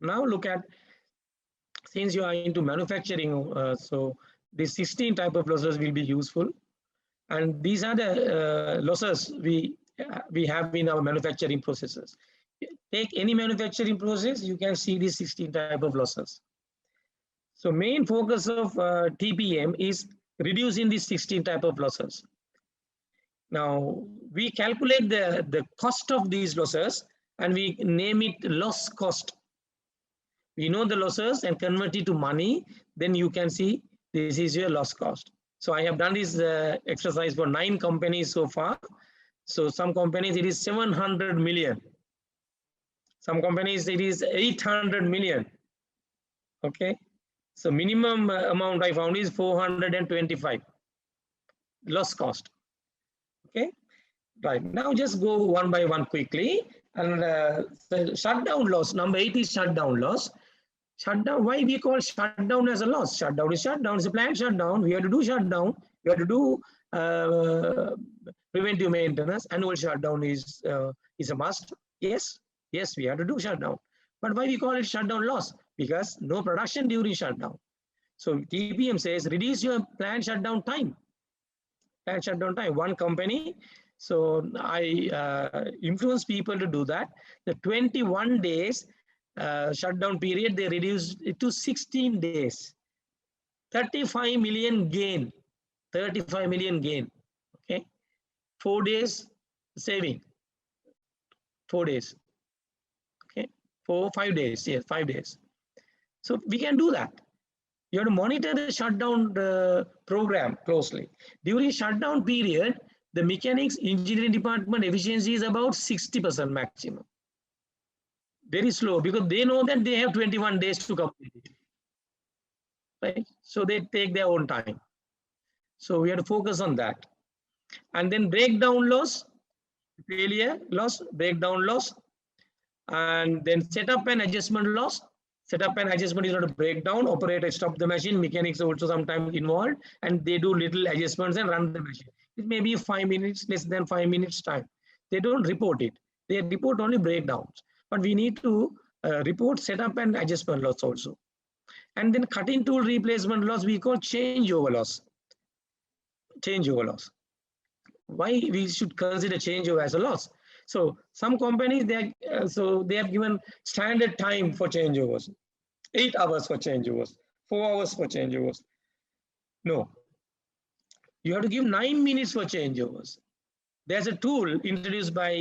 [SPEAKER 2] Now look at, since you are into manufacturing, so these 16 type of losses will be useful. And these are the losses we have in our manufacturing processes. Take any manufacturing process, you can see these 16 type of losses. So main focus of TPM is reducing these 16 type of losses. Now we calculate the cost of these losses and we name it loss cost. We know the losses and convert it to money, then you can see this is your loss cost. So I have done this exercise for 9 companies so far. So some companies it is 700 million. Some companies it is 800 million. Okay. So minimum amount I found is 425 loss cost. Okay. Right. Now just go one by one quickly. And the shutdown loss, number 8 is shutdown loss. Shutdown, why we call shutdown as a loss? Shutdown is shutdown, it's a planned shutdown. We have to do shutdown. We have to do preventive maintenance. Annual shutdown is a must. Yes, we have to do shutdown. But why we call it shutdown loss? Because no production during shutdown. So TPM says reduce your planned shutdown time. Planned shutdown time. One company. So I influence people to do that. The 21 days shutdown period, they reduced it to 16 days. 35 million gain. 35 million gain. Okay. 4 days saving. 4 days. Okay. 5 days. Yes, 5 days. So we can do that. You have to monitor the shutdown program closely. During shutdown period, the mechanics engineering department efficiency is about 60% maximum. Very slow because they know that they have 21 days to complete it. Right? So they take their own time. So we have to focus on that. And then breakdown loss, failure loss, breakdown loss, and then setup and adjustment loss. Setup and adjustment is not a breakdown. Operator stop the machine, mechanics also sometimes involved, and they do little adjustments and run the machine. It may be 5 minutes, less than 5 minutes time. They don't report it. They report only breakdowns. But we need to report setup and adjustment loss also. And then cutting tool replacement loss, we call changeover loss. Changeover loss. Why we should consider changeover as a loss? So some companies, they have given standard time for changeovers. 8 hours for changeovers, 4 hours for changeovers. No. You have to give 9 minutes for changeovers. there's a tool introduced by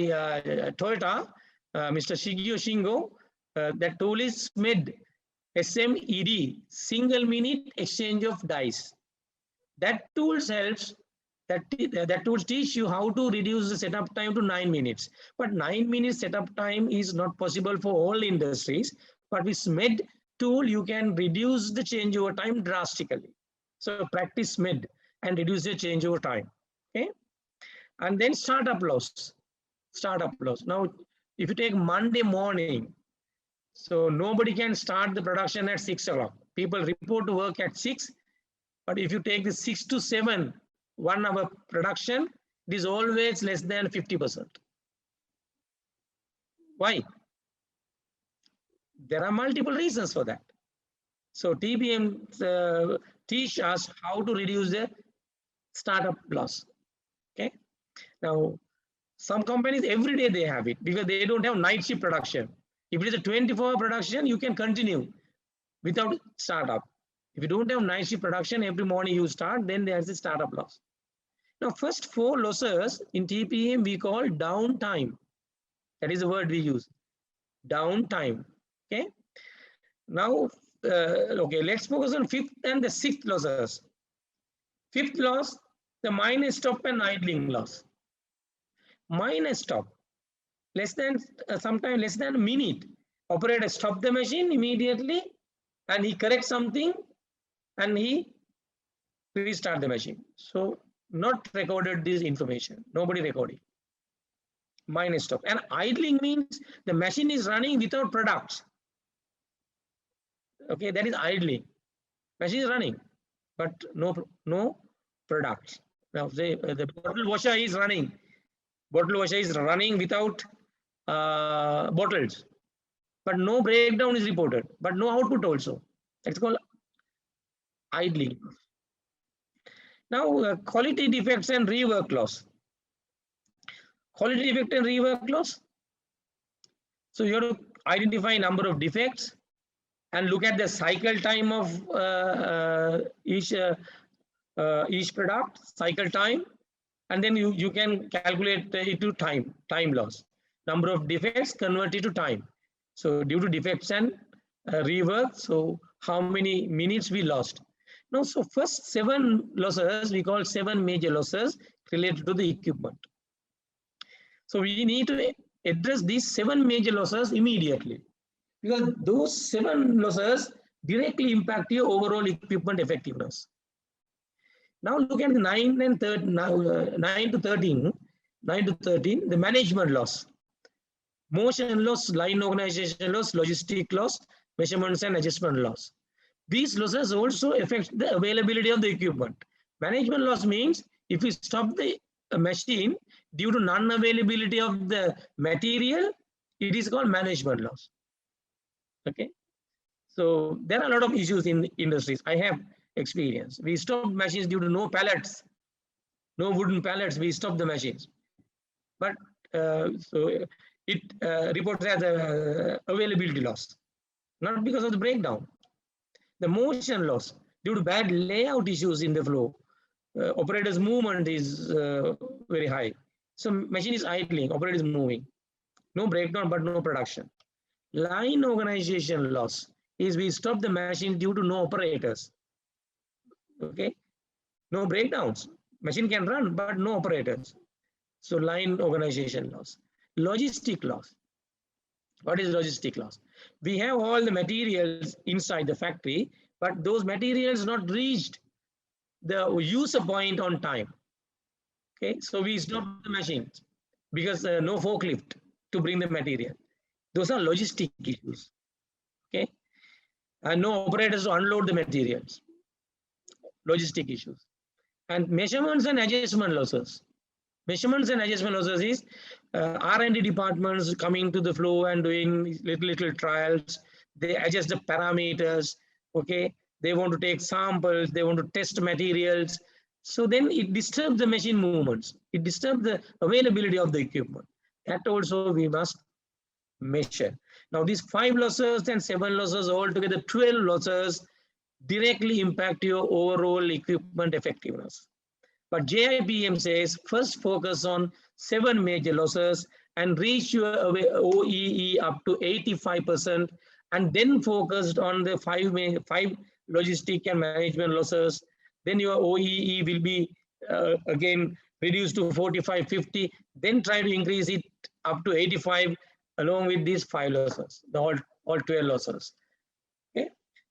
[SPEAKER 2] Toyota, Mr. Shigeo Shingo. That tool is SMED, SMED, single minute exchange of dice. That tool helps. That tools teach you how to reduce the setup time to 9 minutes. But 9 minutes setup time is not possible for all industries. But with SMED tool, you can reduce the changeover time drastically. So practice SMED and reduce the changeover time. Okay. And then startup loss. Startup loss. Now, if you take Monday morning, so nobody can start the production at 6 o'clock. People report to work at 6. But if you take the 6 to 7, 1 hour production, it is always less than 50%. Why? There are multiple reasons for that. So TPM teach us how to reduce the startup loss. Okay. Now, some companies every day they have it because they don't have night shift production. If it is a 24-hour production, you can continue without startup. If you don't have night shift production, every morning you start, then there's a startup loss. Now, first 4 losses in TPM we call downtime. That is the word we use. Downtime. Okay. Now, okay, let's focus on 5th and the 6th losses. 5th loss, the minus stop and idling loss. Minus stop, less than sometimes less than a minute. Operator stop the machine immediately and he corrects something and he restart the machine. So not recorded this information. Nobody recorded. Minus stop. And idling means the machine is running without products. Okay, that is idling. Machine is running, but no products. Now say the bottle washer is running. Bottle washer is running without bottles, but no breakdown is reported, but no output also. It's called idling. Now, quality defects and rework loss. Quality defect and rework loss. So you have to identify number of defects and look at the cycle time of each product, cycle time, and then you can calculate it to time loss. Number of defects converted to time. So due to defects and rework, so how many minutes we lost. Now, so first 7 losses, we call 7 major losses related to the equipment. So we need to address these 7 major losses immediately, because those 7 losses directly impact your overall equipment effectiveness. Now look at the 9 to 13, the management loss, motion loss, line organization loss, logistic loss, measurements and adjustment loss. These losses also affect the availability of the equipment. Management loss means if you stop the machine due to non-availability of the material, it is called management loss. Okay. So there are a lot of issues in industries. I have experience. We stopped machines due to no pallets, no wooden pallets. We stopped the machines, but so it reported as a availability loss, not because of the breakdown. The motion loss due to bad layout issues in the flow. Operator's movement is very high. So machine is idling, operator is moving. No breakdown, but no production. Line organization loss is we stop the machine due to no operators. Okay, no breakdowns. Machine can run, but no operators. So line organization loss. Logistic loss. What is logistic loss? We have all the materials inside the factory, but those materials not reached the user point on time. Okay, so we stop the machines because no forklift to bring the material. Those are logistic issues. Okay, and no operators to unload the materials. Logistic issues. And measurements and adjustment losses. Measurements and adjustment losses is R&D departments coming to the floor and doing little trials. They adjust the parameters. Okay, they want to take samples. They want to test materials. So then it disturbs the machine movements. It disturbs the availability of the equipment. That also we must measure. Now these 5 losses and 7 losses, altogether 12 losses directly impact your overall equipment effectiveness. But JIPM says first focus on 7 major losses and reach your OEE up to 85%, and then focused on the 5 logistic and management losses. Then your OEE will be again reduced to 45, 50, then try to increase it up to 85 along with these 5 losses, the all 12 losses. Okay,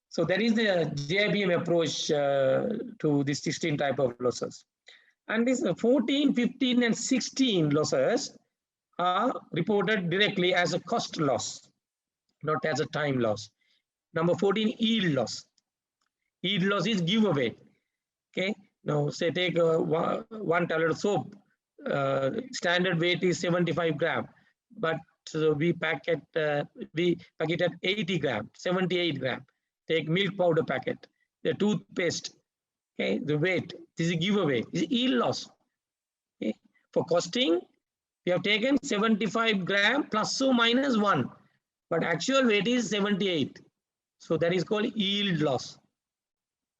[SPEAKER 2] so that is the JIPM approach to this 16 type of losses. And this 14, 15, and 16 losses are reported directly as a cost loss, not as a time loss. Number 14, yield loss. Yield loss is giveaway. Okay, now say take 1 tablet of soap. Standard weight is 75 gram, but we pack it at 80 gram, 78 gram. Take milk powder packet, the toothpaste. Okay, the weight, this is a giveaway, this is yield loss. Okay, for costing, we have taken 75 gram plus or minus 1, but actual weight is 78. So that is called yield loss.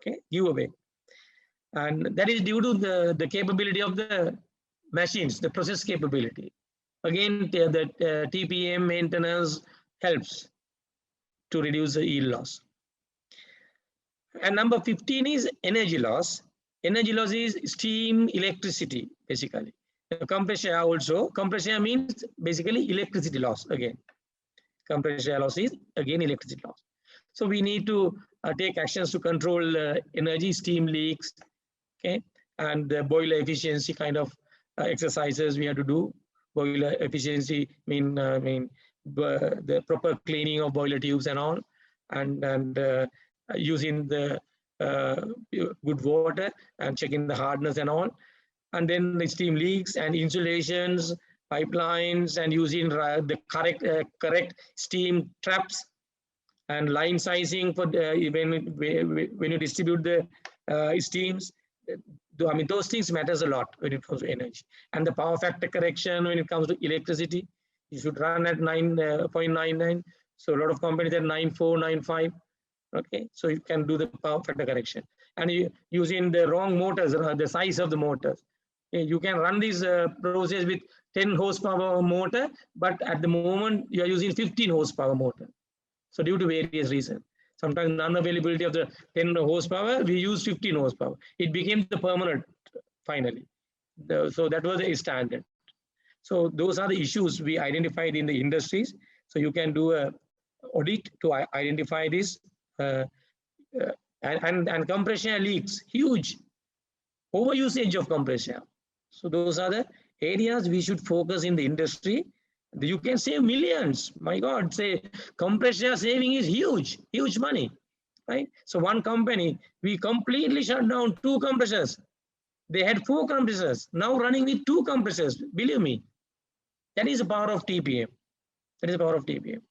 [SPEAKER 2] Okay, giveaway. And that is due to the capability of the machines, the process capability. Again, the TPM maintenance helps to reduce the yield loss. And number 15 is energy loss. Energy loss is steam, electricity, basically. Compressor also. Compressor means basically electricity loss again. Compressor loss is again electricity loss. So we need to take actions to control energy, steam leaks, okay, and the boiler efficiency kind of exercises we have to do. Boiler efficiency mean the proper cleaning of boiler tubes and all, and using the good water and checking the hardness and all, and then the steam leaks and insulations, pipelines, and using the correct steam traps and line sizing for when you distribute the steams. I mean, those things matters a lot when it comes to energy. And the power factor correction when it comes to electricity, you should run at 9.99. So a lot of companies are 9.4, 9.5. Okay, so you can do the power factor correction. And using the wrong motors, the size of the motors. You can run this process with 10 horsepower motor, but at the moment you are using 15 horsepower motor. So due to various reasons, sometimes non-availability of the 10 horsepower, we use 15 horsepower. It became the permanent finally. So that was a standard. So those are the issues we identified in the industries. So you can do a audit to identify this. And compressor leaks, huge overusage of compressor. So those are the areas we should focus in the industry. You can save millions. My God, say compressor saving is huge, huge money, right? So one company, we completely shut down 2 compressors. They had 4 compressors, now running with 2 compressors. Believe me, that is the power of TPM. That is the power of TPM.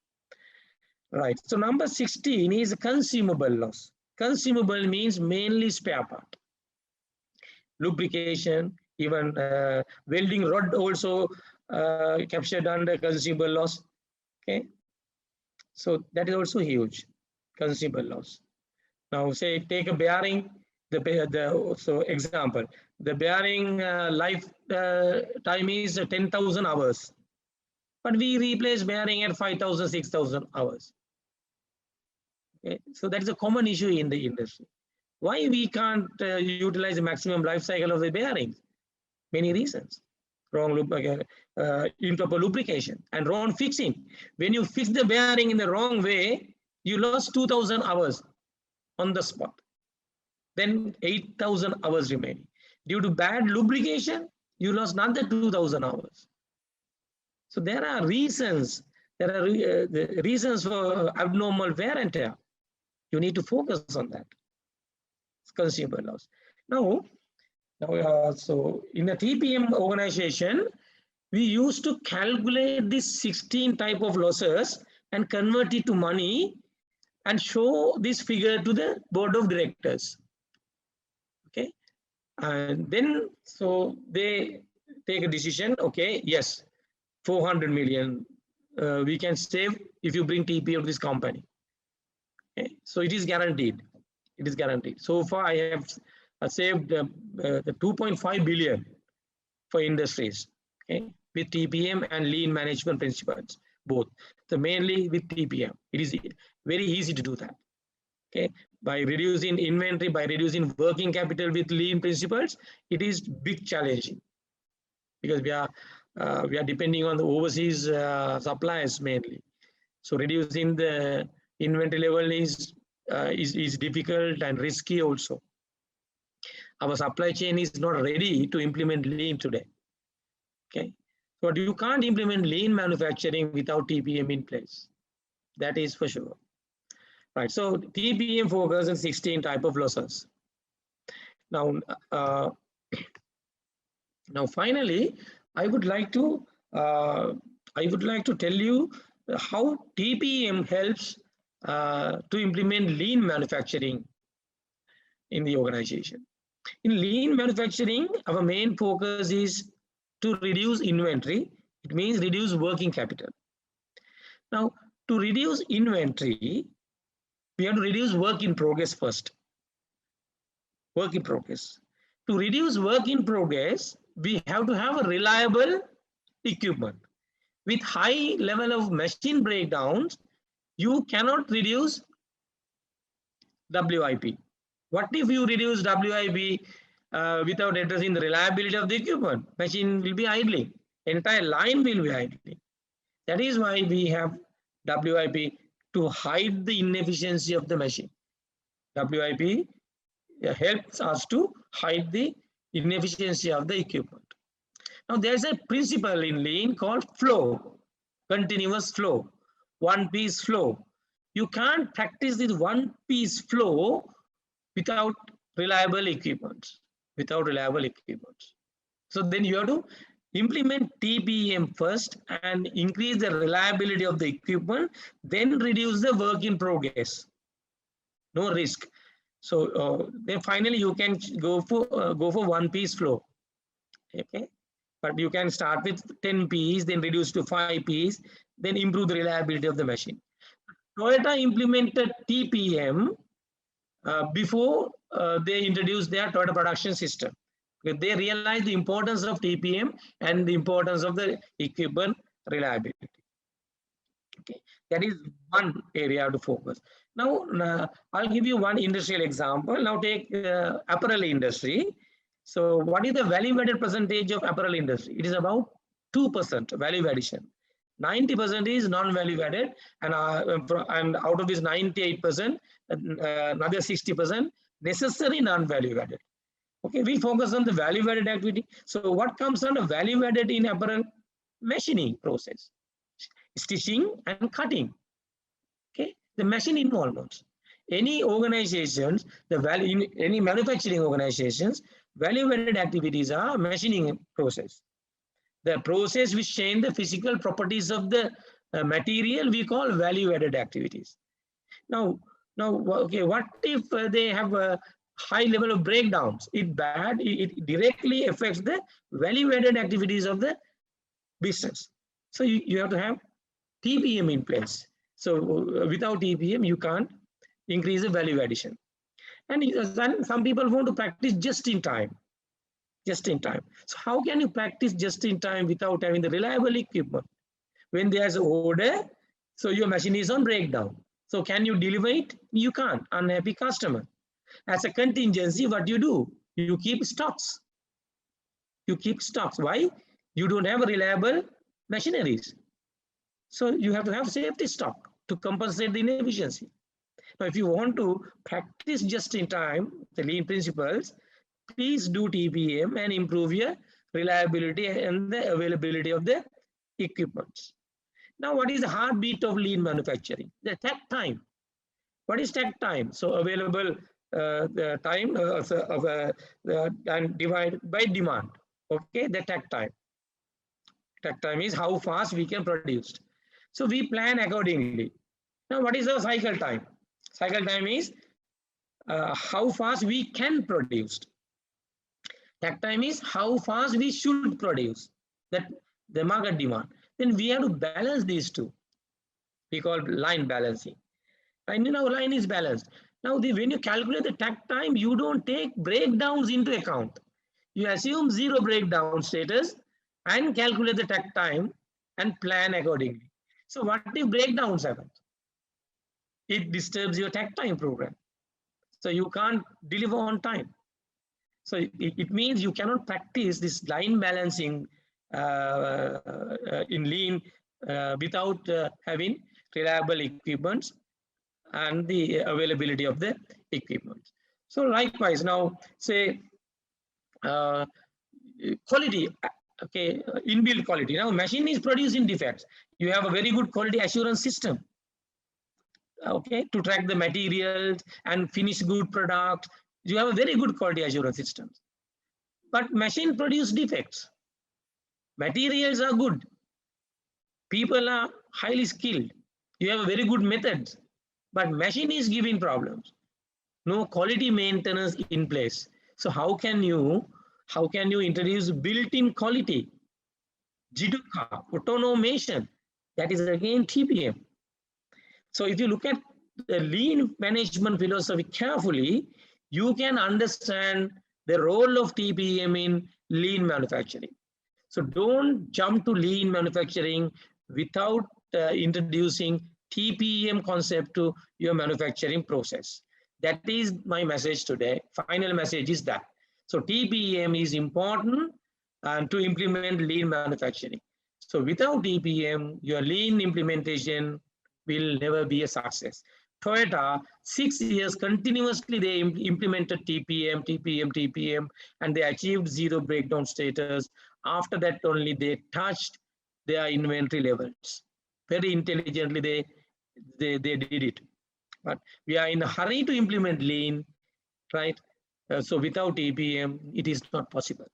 [SPEAKER 2] Right. So number 16 is consumable loss. Consumable means mainly spare part. Lubrication, even welding rod also captured under consumable loss. Okay. So that is also huge, consumable loss. Now say take a bearing, so example, the bearing life time is 10,000 hours, but we replace bearing at 5,000, 6,000 hours. Okay. So that is a common issue in the industry. Why we can't utilize the maximum life cycle of the bearings? Many reasons. Wrong improper lubrication and wrong fixing. When you fix the bearing in the wrong way, you lost 2,000 hours on the spot. Then 8,000 hours remaining. Due to bad lubrication, you lost another 2,000 hours. So there are reasons. There are the reasons for abnormal wear and tear. You need to focus on that. It's consumable loss. Now, so in a TPM organization, we used to calculate this 16 type of losses and convert it to money and show this figure to the board of directors. Okay, and then so they take a decision. Okay, yes, 400 million we can save if you bring TPM to this company. Okay, so it is guaranteed. It is guaranteed. So far, I have saved the 2.5 billion for industries, okay, with TPM and lean management principles, both. So mainly with TPM, it is very easy to do that. Okay, by reducing inventory, by reducing working capital with lean principles, it is big challenging because we are depending on the overseas suppliers mainly. So reducing the inventory level is difficult and risky also. Our supply chain is not ready to implement lean today. Okay, but you can't implement lean manufacturing without TPM in place. That is for sure. Right. So TPM focuses on 16 type of losses. Now, now finally, I would like to tell you how TPM helps to implement lean manufacturing in the organization. In lean manufacturing, our main focus is to reduce inventory. It means reduce working capital. Now, to reduce inventory, we have to reduce work in progress first. Work in progress. To reduce work in progress, we have to have a reliable equipment. With high level of machine breakdowns, you cannot reduce WIP. What if you reduce WIP without addressing the reliability of the equipment? Machine will be idling. Entire line will be idling. That is why we have WIP to hide the inefficiency of the machine. WIP helps us to hide the inefficiency of the equipment. Now there's a principle in lean called flow, continuous flow, one piece flow. You can't practice this one piece flow without reliable equipment, So then you have to implement TPM first and increase the reliability of the equipment, then reduce the work in progress. No risk. So then finally you can go for one piece flow. Okay, but you can start with 10 Ps, then reduce to 5 Ps, then improve the reliability of the machine. Toyota implemented TPM before they introduced their Toyota production system. They realized the importance of TPM and the importance of the equipment reliability. Okay, that is one area to focus. Now, I'll give you one industrial example. Now take apparel industry. So what is the value-added percentage of apparel industry? It is about 2% value addition. 90% is non-value added, and out of this 98%, another 60% necessary non-value added. Okay, we focus on the value added activity. So what comes under value added in apparel? Machining process, stitching and cutting. Okay, the machine involvements. Any organizations, any manufacturing organizations, value-added activities are machining process. The process which change the physical properties of the material we call value-added activities. Now, okay, what if they have a high level of breakdowns? It directly affects the value-added activities of the business. So you have to have TPM in place. So without TPM, you can't increase the value addition. And then some people want to practice just in time. So how can you practice just in time without having the reliable equipment? When there's an order, so your machine is on breakdown. So can you deliver it? You can't. Unhappy customer. As a contingency, what do? You keep stocks. Why? You don't have reliable machineries. So you have to have safety stock to compensate the inefficiency. Now, if you want to practice just in time, the lean principles, please do TPM and improve your reliability and the availability of the equipment. Now, what is the heartbeat of lean manufacturing? The takt time. What is takt time? So available the time and divided by demand. Okay, the takt time. Takt time is how fast we can produce. So we plan accordingly. Now, what is the cycle time? Cycle time is how fast we can produce. Takt time is how fast we should produce, that the market demand. Then we have to balance these two. We call line balancing. And our line is balanced. Now, when you calculate the takt time, you don't take breakdowns into account. You assume zero breakdown status and calculate the takt time and plan accordingly. So what if breakdowns happen? It disturbs your takt time program. So you can't deliver on time. So it means you cannot practice this line balancing in lean without having reliable equipments and the availability of the equipment. So likewise, now say quality, okay, inbuilt quality. Now machine is producing defects. You have a very good quality assurance system, okay, to track the materials and finish good product. You have a very good quality assurance system. But machine produce defects. Materials are good. People are highly skilled. You have a very good methods, but machine is giving problems. No quality maintenance in place. So how can you introduce built-in quality? JIDUKA, automation, that is again TPM. So if you look at the lean management philosophy carefully, you can understand the role of TPM in lean manufacturing. So don't jump to lean manufacturing without introducing TPM concept to your manufacturing process. That is my message today. Final message is that. So TPM is important to implement lean manufacturing. So without TPM, your lean implementation will never be a success. Toyota, 6 years continuously, they implemented TPM, and they achieved zero breakdown status. After that only they touched their inventory levels. Very intelligently they did it. But we are in a hurry to implement lean, right? So without TPM, it is not possible.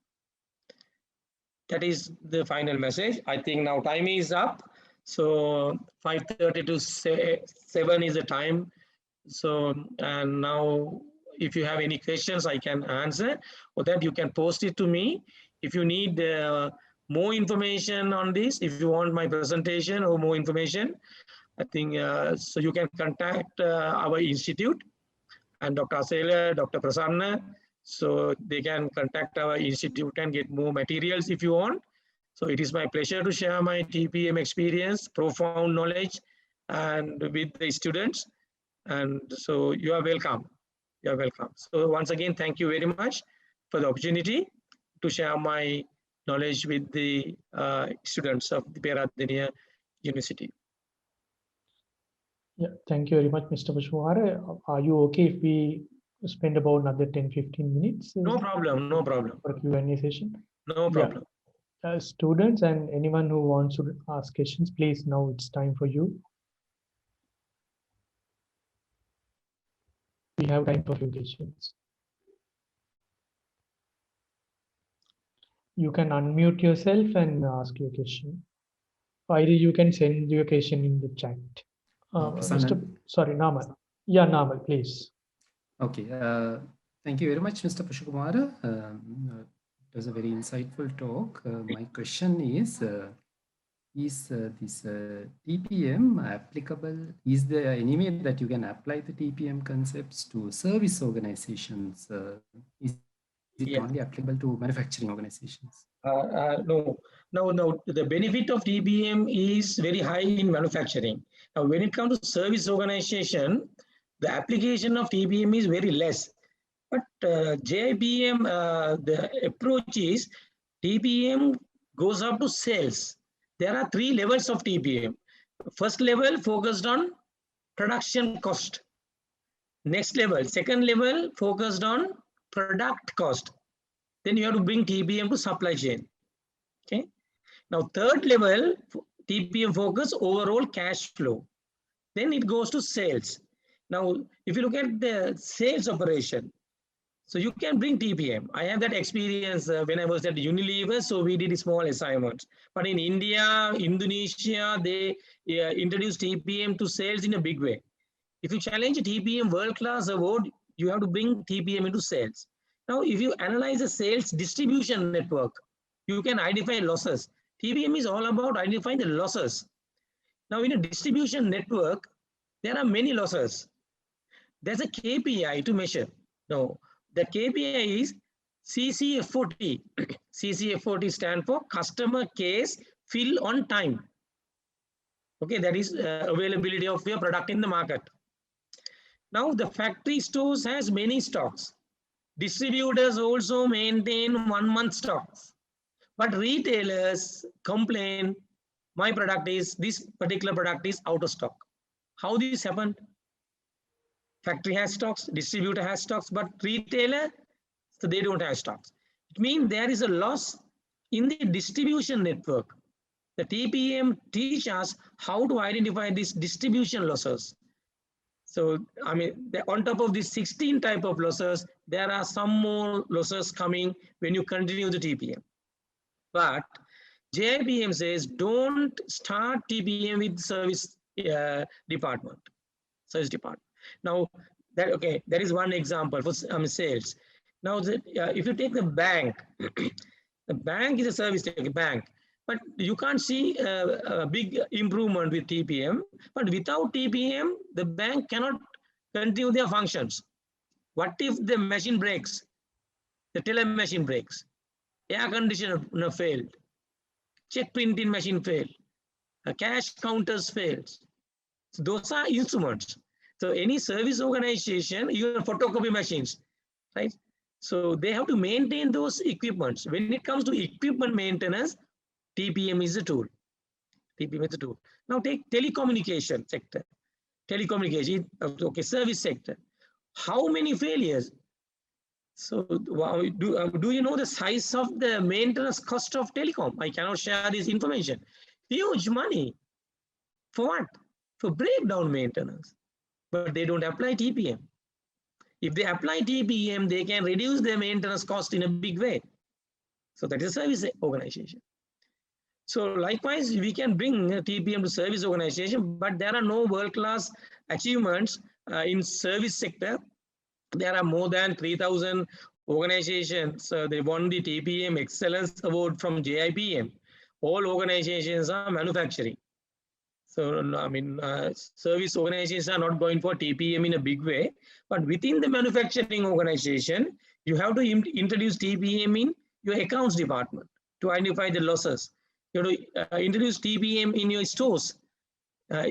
[SPEAKER 2] That is the final message. I think now time is up. So 5:30 to 7 is the time. So, and now if you have any questions, I can answer, or that you can post it to me. If you need more information on this, if you want my presentation or more information, I think so you can contact our institute and Dr. Asela, Dr. Prasanna. So they can contact our institute and get more materials if you want. So it is my pleasure to share my TPM experience, profound knowledge, and with the students. And so you are welcome. You are welcome. So once again, thank you very much for the opportunity to share my knowledge with the students of the Peradeniya University.
[SPEAKER 1] Yeah, thank you very much, Mr. Pushpkumar. Are you okay if we spend about another 10-15 minutes?
[SPEAKER 2] No problem, no problem.
[SPEAKER 1] For Q&A session?
[SPEAKER 2] No problem.
[SPEAKER 1] Yeah. Students and anyone who wants to ask questions, please, now it's time for you. We have time for few questions. You can unmute yourself and ask your question. Either you can send your question in the chat. Sorry, Namal. Yeah, Namal, please.
[SPEAKER 3] Okay. Thank you very much, Mr. Pushpkumar. It was a very insightful talk. My question is this TPM applicable? Is there any way that you can apply the TPM concepts to service organizations? Is it only applicable to manufacturing organizations?
[SPEAKER 2] No. The benefit of TPM is very high in manufacturing. Now, when it comes to service organization, the application of TPM is very less. But JIPM, the approach is TPM goes up to sales. There are 3 levels of TPM. First level focused on production cost. Next level, second level focused on product cost. Then you have to bring TPM to supply chain. Okay. Now, third level, TPM focus overall cash flow. Then it goes to sales. Now, if you look at the sales operation, so you can bring TPM. I have that experience when I was at Unilever, so we did small assignments. But in India, Indonesia, they introduced TPM to sales in a big way. If you challenge a TPM world-class award, you have to bring TPM into sales. Now, if you analyze a sales distribution network, you can identify losses. TPM is all about identifying the losses. Now, in a distribution network, there are many losses. there's a KPI to measure. No, the KPI is CCFOT. CCFOT stand for customer case fill on time. Okay, that is availability of your product in the market. Now the factory stores has many stocks. Distributors also maintain 1 month stocks. But retailers complain, my product is, this particular product is out of stock. How this happened? Factory has stocks, distributor has stocks, but retailer, so they don't have stocks. It means there is a loss in the distribution network. The TPM teaches us how to identify these distribution losses. So, I mean, on top of these 16 type of losses, there are some more losses coming when you continue the TPM. But JIPM says, don't start TPM with service department. Service department. Now, that okay, that is one example for sales. Now, if you take the bank, the bank is a service bank, but you can't see a big improvement with TPM. But without TPM, the bank cannot continue their functions. What if the machine breaks? The teller machine breaks. Air conditioner failed. Check printing machine failed. Cash counters fails. So those are instruments. So any service organization, even photocopy machines, right? So they have to maintain those equipments. When it comes to equipment maintenance, TPM is a tool. TPM is a tool. Now take telecommunication sector. Telecommunication, okay, service sector. How many failures? So do you know the size of the maintenance cost of telecom? I cannot share this information. Huge money. For what? For breakdown maintenance. But they don't apply TPM. If they apply TPM, they can reduce their maintenance cost in a big way. So that is a service organization. So likewise, we can bring TPM to service organization, but there are no world-class achievements in service sector. There are more than 3,000 organizations. They won the TPM Excellence Award from JIPM. All organizations are manufacturing. So, I mean, service organizations are not going for TPM in a big way, but within the manufacturing organization, you have to introduce TPM in your accounts department to identify the losses. You have to introduce TPM in your stores,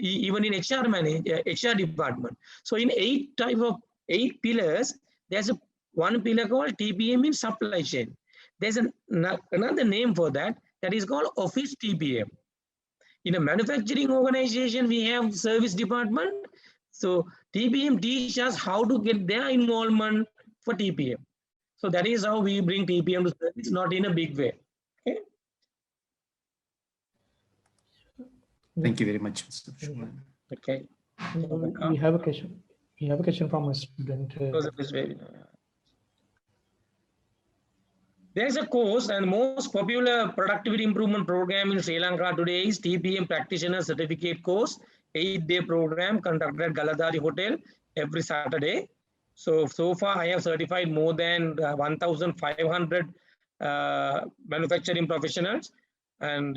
[SPEAKER 2] even in HR department. So in 8 pillars, there's one pillar called TPM in supply chain. There's another name for that is called office TPM. In a manufacturing organization, we have service department. So TPM teaches us how to get their involvement for TPM. So that is how we bring TPM to service, not in a big way. Okay.
[SPEAKER 3] Thank you very much, Mr. Pushkumar.
[SPEAKER 2] Okay.
[SPEAKER 1] We have a question. We have a question from a student.
[SPEAKER 2] There is a course, and most popular productivity improvement program in Sri Lanka today is TPM Practitioner Certificate Course, 8-day program conducted at Galadari Hotel every Saturday. So far I have certified more than 1,500 manufacturing professionals and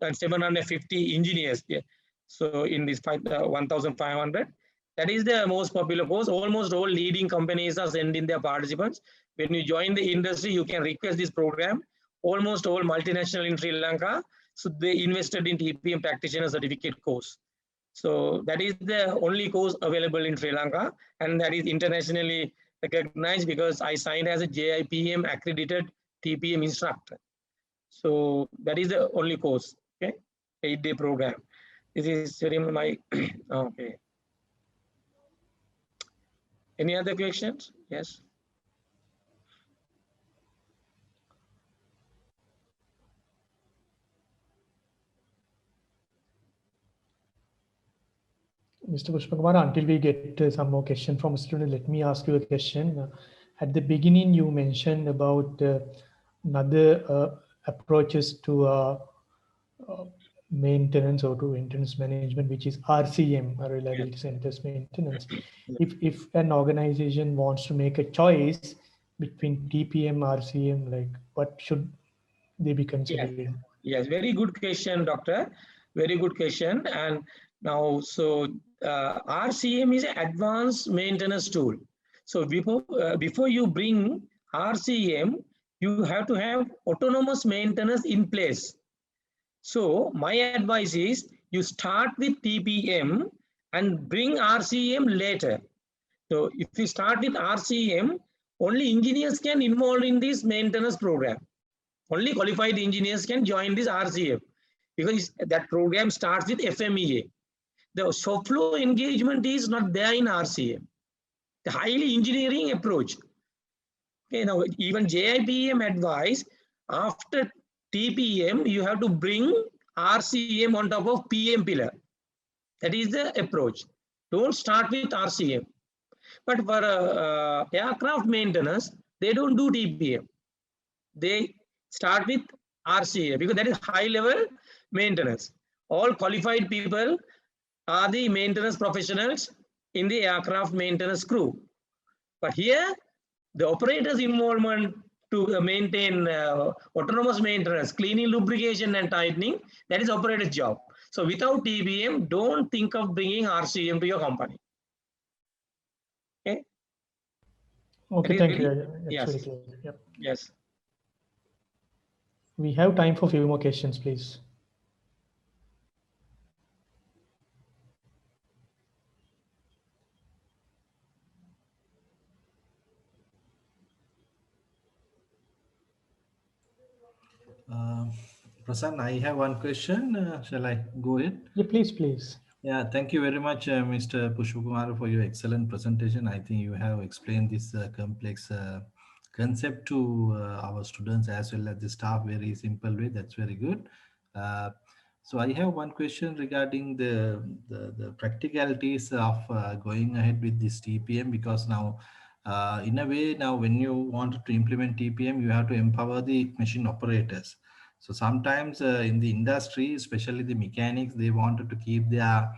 [SPEAKER 2] 750 engineers. Yeah. So in this 1,500, that is the most popular course. Almost all leading companies are sending their participants. When you join the industry, you can request this program. Almost all multinational in Sri Lanka, so they invested in TPM Practitioner Certificate course. So that is the only course available in Sri Lanka, and that is internationally recognized because I signed as a JIPM accredited TPM instructor. So that is the only course, okay? 8-day program. This is my, okay. Any other questions? Yes.
[SPEAKER 1] Mr. Pushpakumar, until we get some more question from a student, let me ask you a question. At the beginning, you mentioned about another approaches to maintenance or to maintenance management, which is RCM, Reliability Centers Maintenance. If an organization wants to make a choice between TPM, RCM, like what should they be considering?
[SPEAKER 2] Yes, very good question, doctor. Very good question. And Now, so RCM is an advanced maintenance tool. So before you bring RCM, you have to have autonomous maintenance in place. So my advice is you start with TPM and bring RCM later. So if you start with RCM, only engineers can involve in this maintenance program. Only qualified engineers can join this RCM because that program starts with FMEA. The shop floor engagement is not there in RCM. The highly engineering approach. Okay, now even JIPM advice, after TPM, you have to bring RCM on top of PM pillar. That is the approach. Don't start with RCM. But for aircraft maintenance, they don't do TPM. They start with RCM because that is high level maintenance. All qualified people are the maintenance professionals in the aircraft maintenance crew. But here, the operator's involvement to maintain autonomous maintenance, cleaning, lubrication, and tightening, that is operator's job. So without TPM, don't think of bringing RCM to your company. Okay.
[SPEAKER 1] Okay, thank you. That's
[SPEAKER 2] yes.
[SPEAKER 1] very clear. Yep.
[SPEAKER 2] Yes.
[SPEAKER 1] We have time for a few more questions, please.
[SPEAKER 4] Prasanna, I have one question. Shall I go ahead?
[SPEAKER 1] Yeah, please.
[SPEAKER 4] Yeah, thank you very much, Mr. Pushpakumar, for your excellent presentation. I think you have explained this complex concept to our students as well as the staff very simple way. That's very good. So I have one question regarding the practicalities of going ahead with this TPM, because now in a way, now when you want to implement TPM, you have to empower the machine operators. So sometimes in the industry, especially the mechanics, they wanted to keep their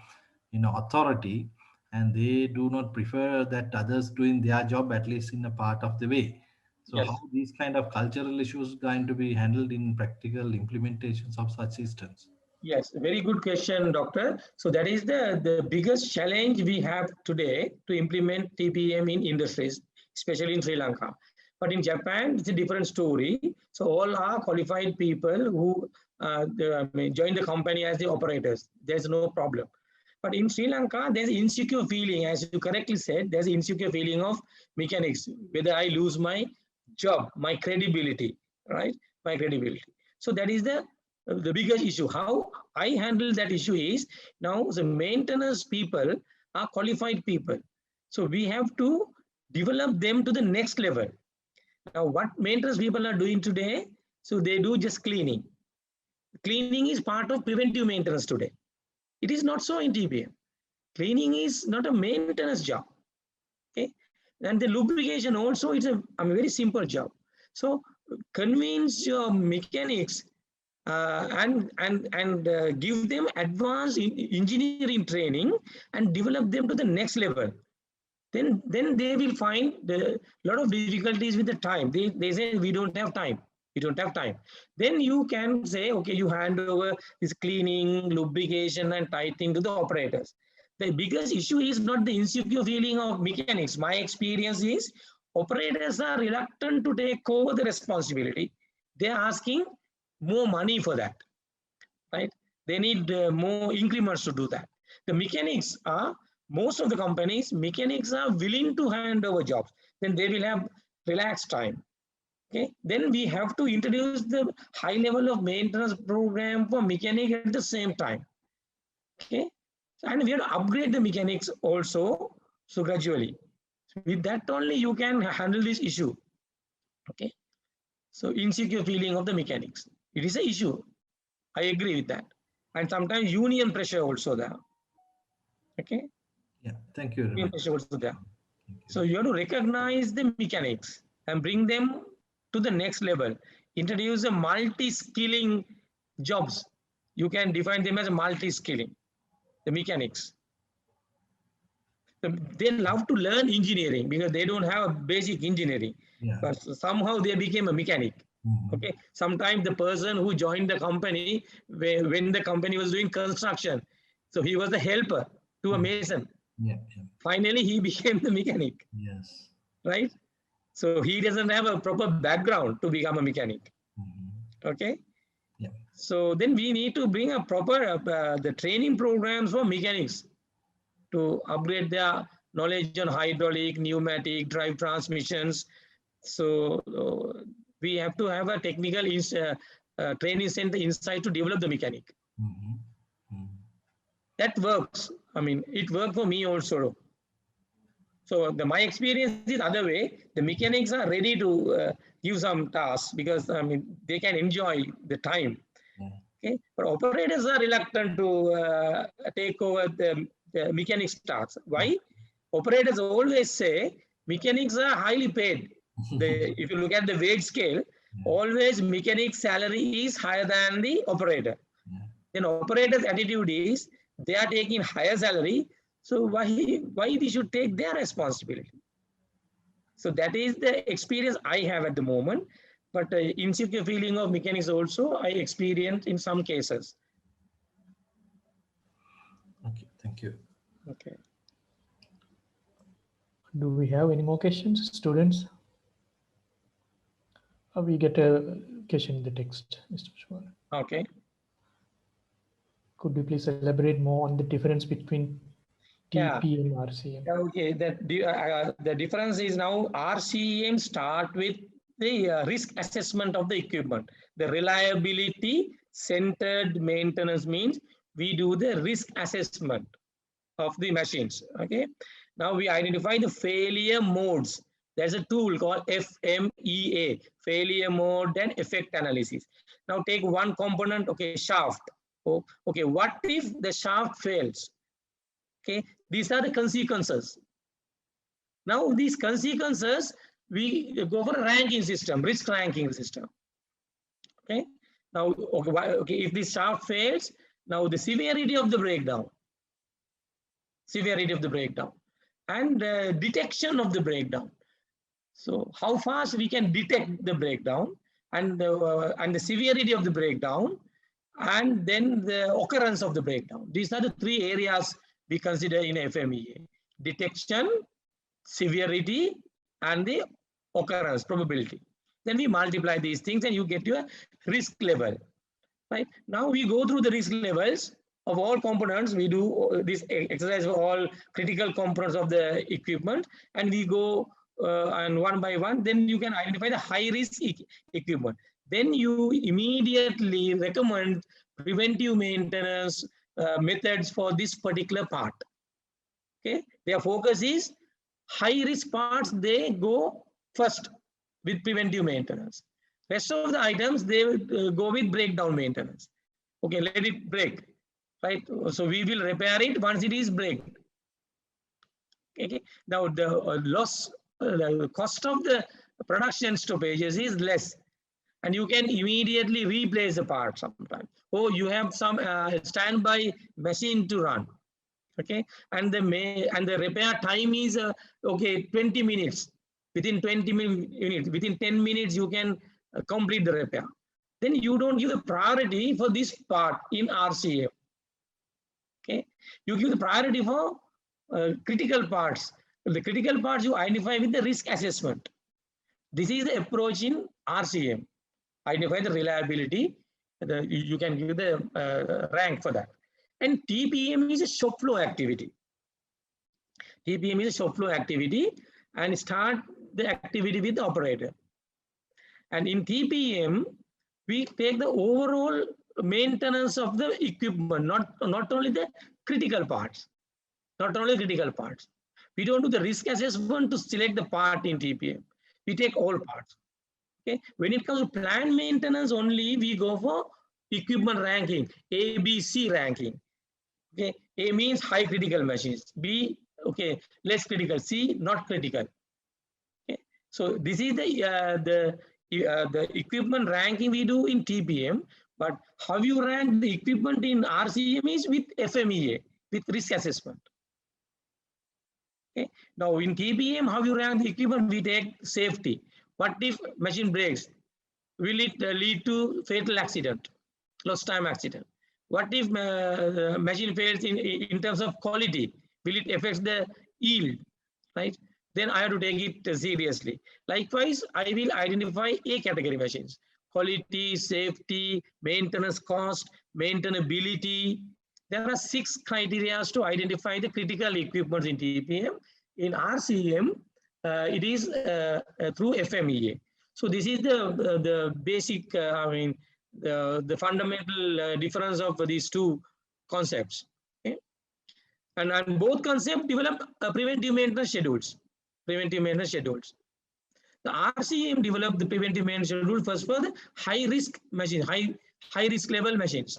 [SPEAKER 4] authority, and they do not prefer that others doing their job, at least in a part of the way. So
[SPEAKER 2] Yes.
[SPEAKER 4] how these kind of cultural issues going to be handled in practical implementations of such systems?
[SPEAKER 2] Yes, very good question, Doctor. So that is the biggest challenge we have today to implement TPM in industries, especially in Sri Lanka. But in Japan, it's a different story. So all are qualified people who join the company as the operators. There's no problem. But in Sri Lanka, there's insecure feeling, as you correctly said, there's insecure feeling of mechanics, whether I lose my job, my credibility, right? My credibility. So that is the biggest issue. How I handle that issue is, now the maintenance people are qualified people. So we have to develop them to the next level. Now what maintenance people are doing today, so they do just cleaning. Cleaning is part of preventive maintenance today. It is not so in TPM. Cleaning is not a maintenance job. Okay, and the lubrication also, it's a very simple job. So convince your mechanics and give them advanced engineering training and develop them to the next level. Then they will find a lot of difficulties with the time. They say we don't have time. We don't have time. Then you can say, okay, you hand over this cleaning, lubrication, and tightening to the operators. The biggest issue is not the insecure feeling of mechanics. My experience is operators are reluctant to take over the responsibility. They're asking more money for that, right? They need more increments to do that. The mechanics are, most of the companies, mechanics are willing to hand over jobs. Then they will have relaxed time. Okay, then we have to introduce the high level of maintenance program for mechanic at the same time. Okay, and we have to upgrade the mechanics also, so gradually. With that only you can handle this issue. Okay, so insecure feeling of the mechanics, it is an issue. I agree with that. And sometimes union pressure also there. Okay.
[SPEAKER 4] Yeah, thank you very much.
[SPEAKER 2] Pressure also there. So you have to recognize the mechanics and bring them to the next level. Introduce a multi-skilling jobs. You can define them as a multi-skilling, the mechanics. They love to learn engineering because they don't have a basic engineering.
[SPEAKER 4] Yeah.
[SPEAKER 2] But somehow they became a mechanic. Okay. Sometimes the person who joined the company, when the company was doing construction, So he was the helper to a mason.
[SPEAKER 4] Yeah.
[SPEAKER 2] Finally, he became the mechanic,
[SPEAKER 4] Yes.
[SPEAKER 2] right? So he doesn't have a proper background to become a mechanic. Okay.
[SPEAKER 4] Yeah.
[SPEAKER 2] So then we need to bring a proper the training programs for mechanics to upgrade their knowledge on hydraulic, pneumatic, drive transmissions. So we have to have a technical training center inside to develop the mechanic. That works. I mean, it worked for me also. So my experience is other way. The mechanics are ready to give some tasks because I mean they can enjoy the time. Okay, but operators are reluctant to take over the mechanics tasks. Why? Operators always say mechanics are highly paid. If you look at the wage scale, always mechanic salary is higher than the operator. Then operator's attitude is they are taking higher salary, so why we should take their responsibility? So that is the experience I have at the moment. But insecure feeling of mechanics also I experienced in some cases.
[SPEAKER 4] Okay, thank you.
[SPEAKER 2] Okay.
[SPEAKER 1] Do we have any more questions, students? We get a question in the text, Mr. Pushpkumar.
[SPEAKER 2] Okay.
[SPEAKER 1] Could you please elaborate more on the difference between TP and RCM?
[SPEAKER 2] Okay, the difference is now RCM start with the risk assessment of the equipment. The reliability centered maintenance means we do the risk assessment of the machines. Okay. Now we identify the failure modes. There's a tool called FMEA, failure mode and effect analysis. Now take one component, okay, shaft. Oh, okay, what if the shaft fails? Okay, these are the consequences. Now these consequences, we go for a ranking system, risk ranking system. Okay. Now, okay, if the shaft fails, now the severity of the breakdown, and detection of the breakdown. So how fast we can detect the breakdown and the severity of the breakdown, and then the occurrence of the breakdown. These are the three areas we consider in FMEA: detection, severity, and the occurrence probability. Then we multiply these things and you get your risk level. Right now we go through the risk levels of all components. We do this exercise for all critical components of the equipment, and we go and one by one. Then you can identify the high risk equipment. Then you immediately recommend preventive maintenance methods for this particular part. Okay, their focus is high risk parts. They go first with preventive maintenance. Rest of the items they will go with breakdown maintenance. Okay, let it break. Right, so we will repair it once it is break. Okay, now the cost of the production stoppages is less, and you can immediately replace the part sometimes. Oh, you have some standby machine to run. Okay, and the repair time is okay 20 minutes. Within 20 minutes, within 10 minutes, you can complete the repair. Then you don't give the priority for this part in RCM. Okay, you give the priority for critical parts. The critical parts you identify with the risk assessment. This is the approach in RCM. Identify the reliability. You can give the rank for that. And TPM is a shop floor activity. TPM is a shop floor activity, and start the activity with the operator. And in TPM, we take the overall maintenance of the equipment, not only the critical parts. We don't do the risk assessment to select the part in TPM. We take all parts. Okay. When it comes to plant maintenance only, we go for equipment ranking, A, B, C ranking. Okay. A means high critical machines. B, okay, less critical. C, not critical. Okay. So this is the equipment ranking we do in TPM. But how you rank the equipment in RCM is with FMEA, with risk assessment. Okay. Now in TPM, how you rank the equipment, we take safety. What if machine breaks? Will it lead to fatal accident, lost time accident? What if machine fails in terms of quality? Will it affect the yield, right? Then I have to take it seriously. Likewise, I will identify A category machines: quality, safety, maintenance cost, maintainability. There are 6 criteria to identify the critical equipment in TPM. In RCM, it is through FMEA. So this is the basic, the fundamental difference of these two concepts. Okay? And both concepts develop preventive maintenance schedules. Preventive maintenance schedules. The RCM developed the preventive maintenance schedule first for the high risk machines, high risk level machines.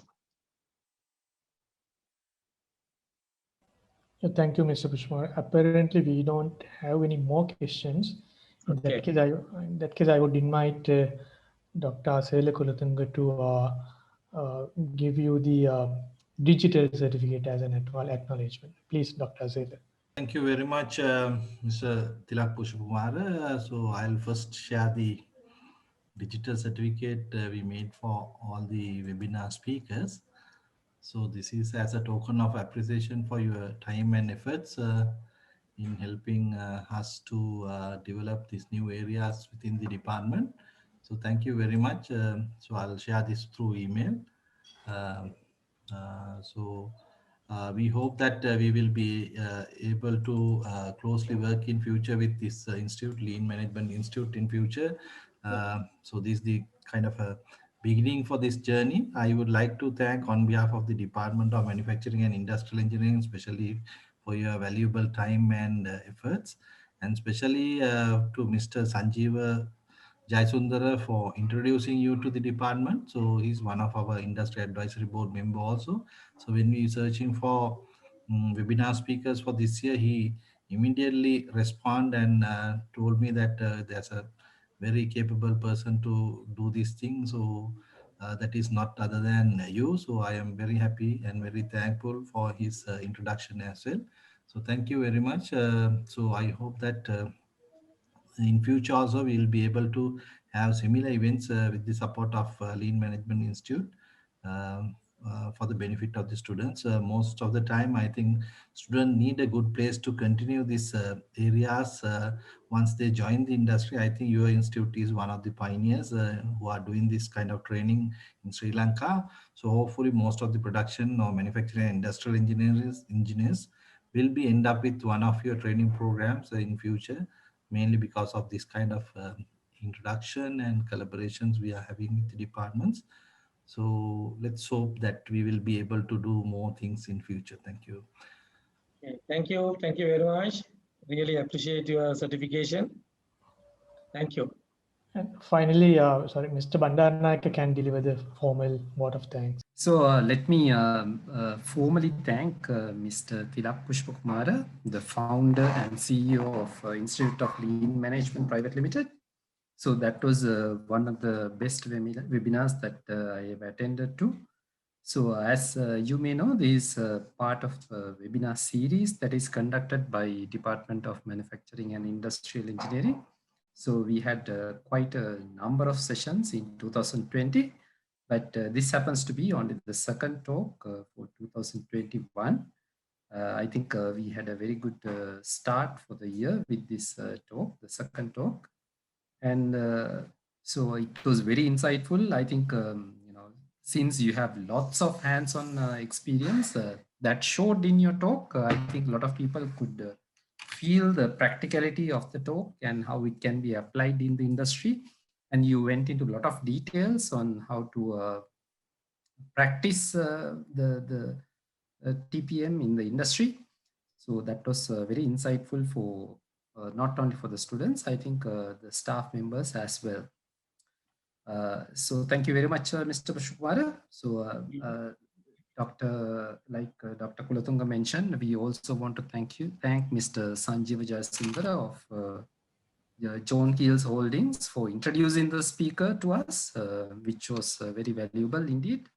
[SPEAKER 1] Thank you, Mr. Pushpamara. Apparently, we don't have any more questions. In
[SPEAKER 2] Okay.
[SPEAKER 1] that case, I would invite Dr. Asela Kulathunga to give you the digital certificate as an acknowledgement. Please, Dr. Asela.
[SPEAKER 4] Thank you very much, Mr. Tilak Pushpamara. So I'll first share the digital certificate we made for all the webinar speakers. So this is as a token of appreciation for your time and efforts in helping us to develop these new areas within the department. So thank you very much. So I'll share this through email. We hope that we will be able to closely work in future with this institute, Lean Management Institute in future. So this is the kind of a beginning for this journey. I would like to thank on behalf of the Department of Manufacturing and Industrial Engineering, especially for your valuable time and efforts, and especially to Mr. Sanjeeva Jayasundara for introducing you to the department. So he's one of our industry advisory board member also. So when we searching for webinar speakers for this year, he immediately respond and told me that there's a very capable person to do this thing. So that is not other than you. So I am very happy and very thankful for his introduction as well. So thank you very much. So I hope that in future also we will be able to have similar events with the support of Lean Management Institute for the benefit of the students. Most of the time, I think students need a good place to continue these areas once they join the industry. I think your institute is one of the pioneers who are doing this kind of training in Sri Lanka. So hopefully most of the production or manufacturing and industrial engineers will be end up with one of your training programs in future, mainly because of this kind of introduction and collaborations we are having with the departments. So let's hope that we will be able to do more things in future. Thank you.
[SPEAKER 2] Okay. Thank you very much. Really appreciate your certification. Thank you.
[SPEAKER 1] And finally, Mr. Bandaranaike can deliver the formal vote of thanks.
[SPEAKER 3] So let me formally thank Mr. Tilak Pushpakumara, the founder and CEO of Institute of Lean Management Private Limited. So that was one of the best webinars that I have attended to. So as you may know, this is part of a webinar series that is conducted by Department of Manufacturing and Industrial Engineering. So we had quite a number of sessions in 2020, but this happens to be only the second talk for 2021. I think we had a very good start for the year with this talk, the second talk. And so it was very insightful. I think, since you have lots of hands-on experience that showed in your talk, I think a lot of people could feel the practicality of the talk and how it can be applied in the industry. And you went into a lot of details on how to practice the TPM in the industry. So that was very insightful for not only for the students, I think the staff members as well. So thank you very much, Mr. Pushpakumara. So Dr. Kulathunga mentioned, we also want to thank Mr. Sanjeeva Jayasundara of John Keells Holdings for introducing the speaker to us, which was very valuable indeed.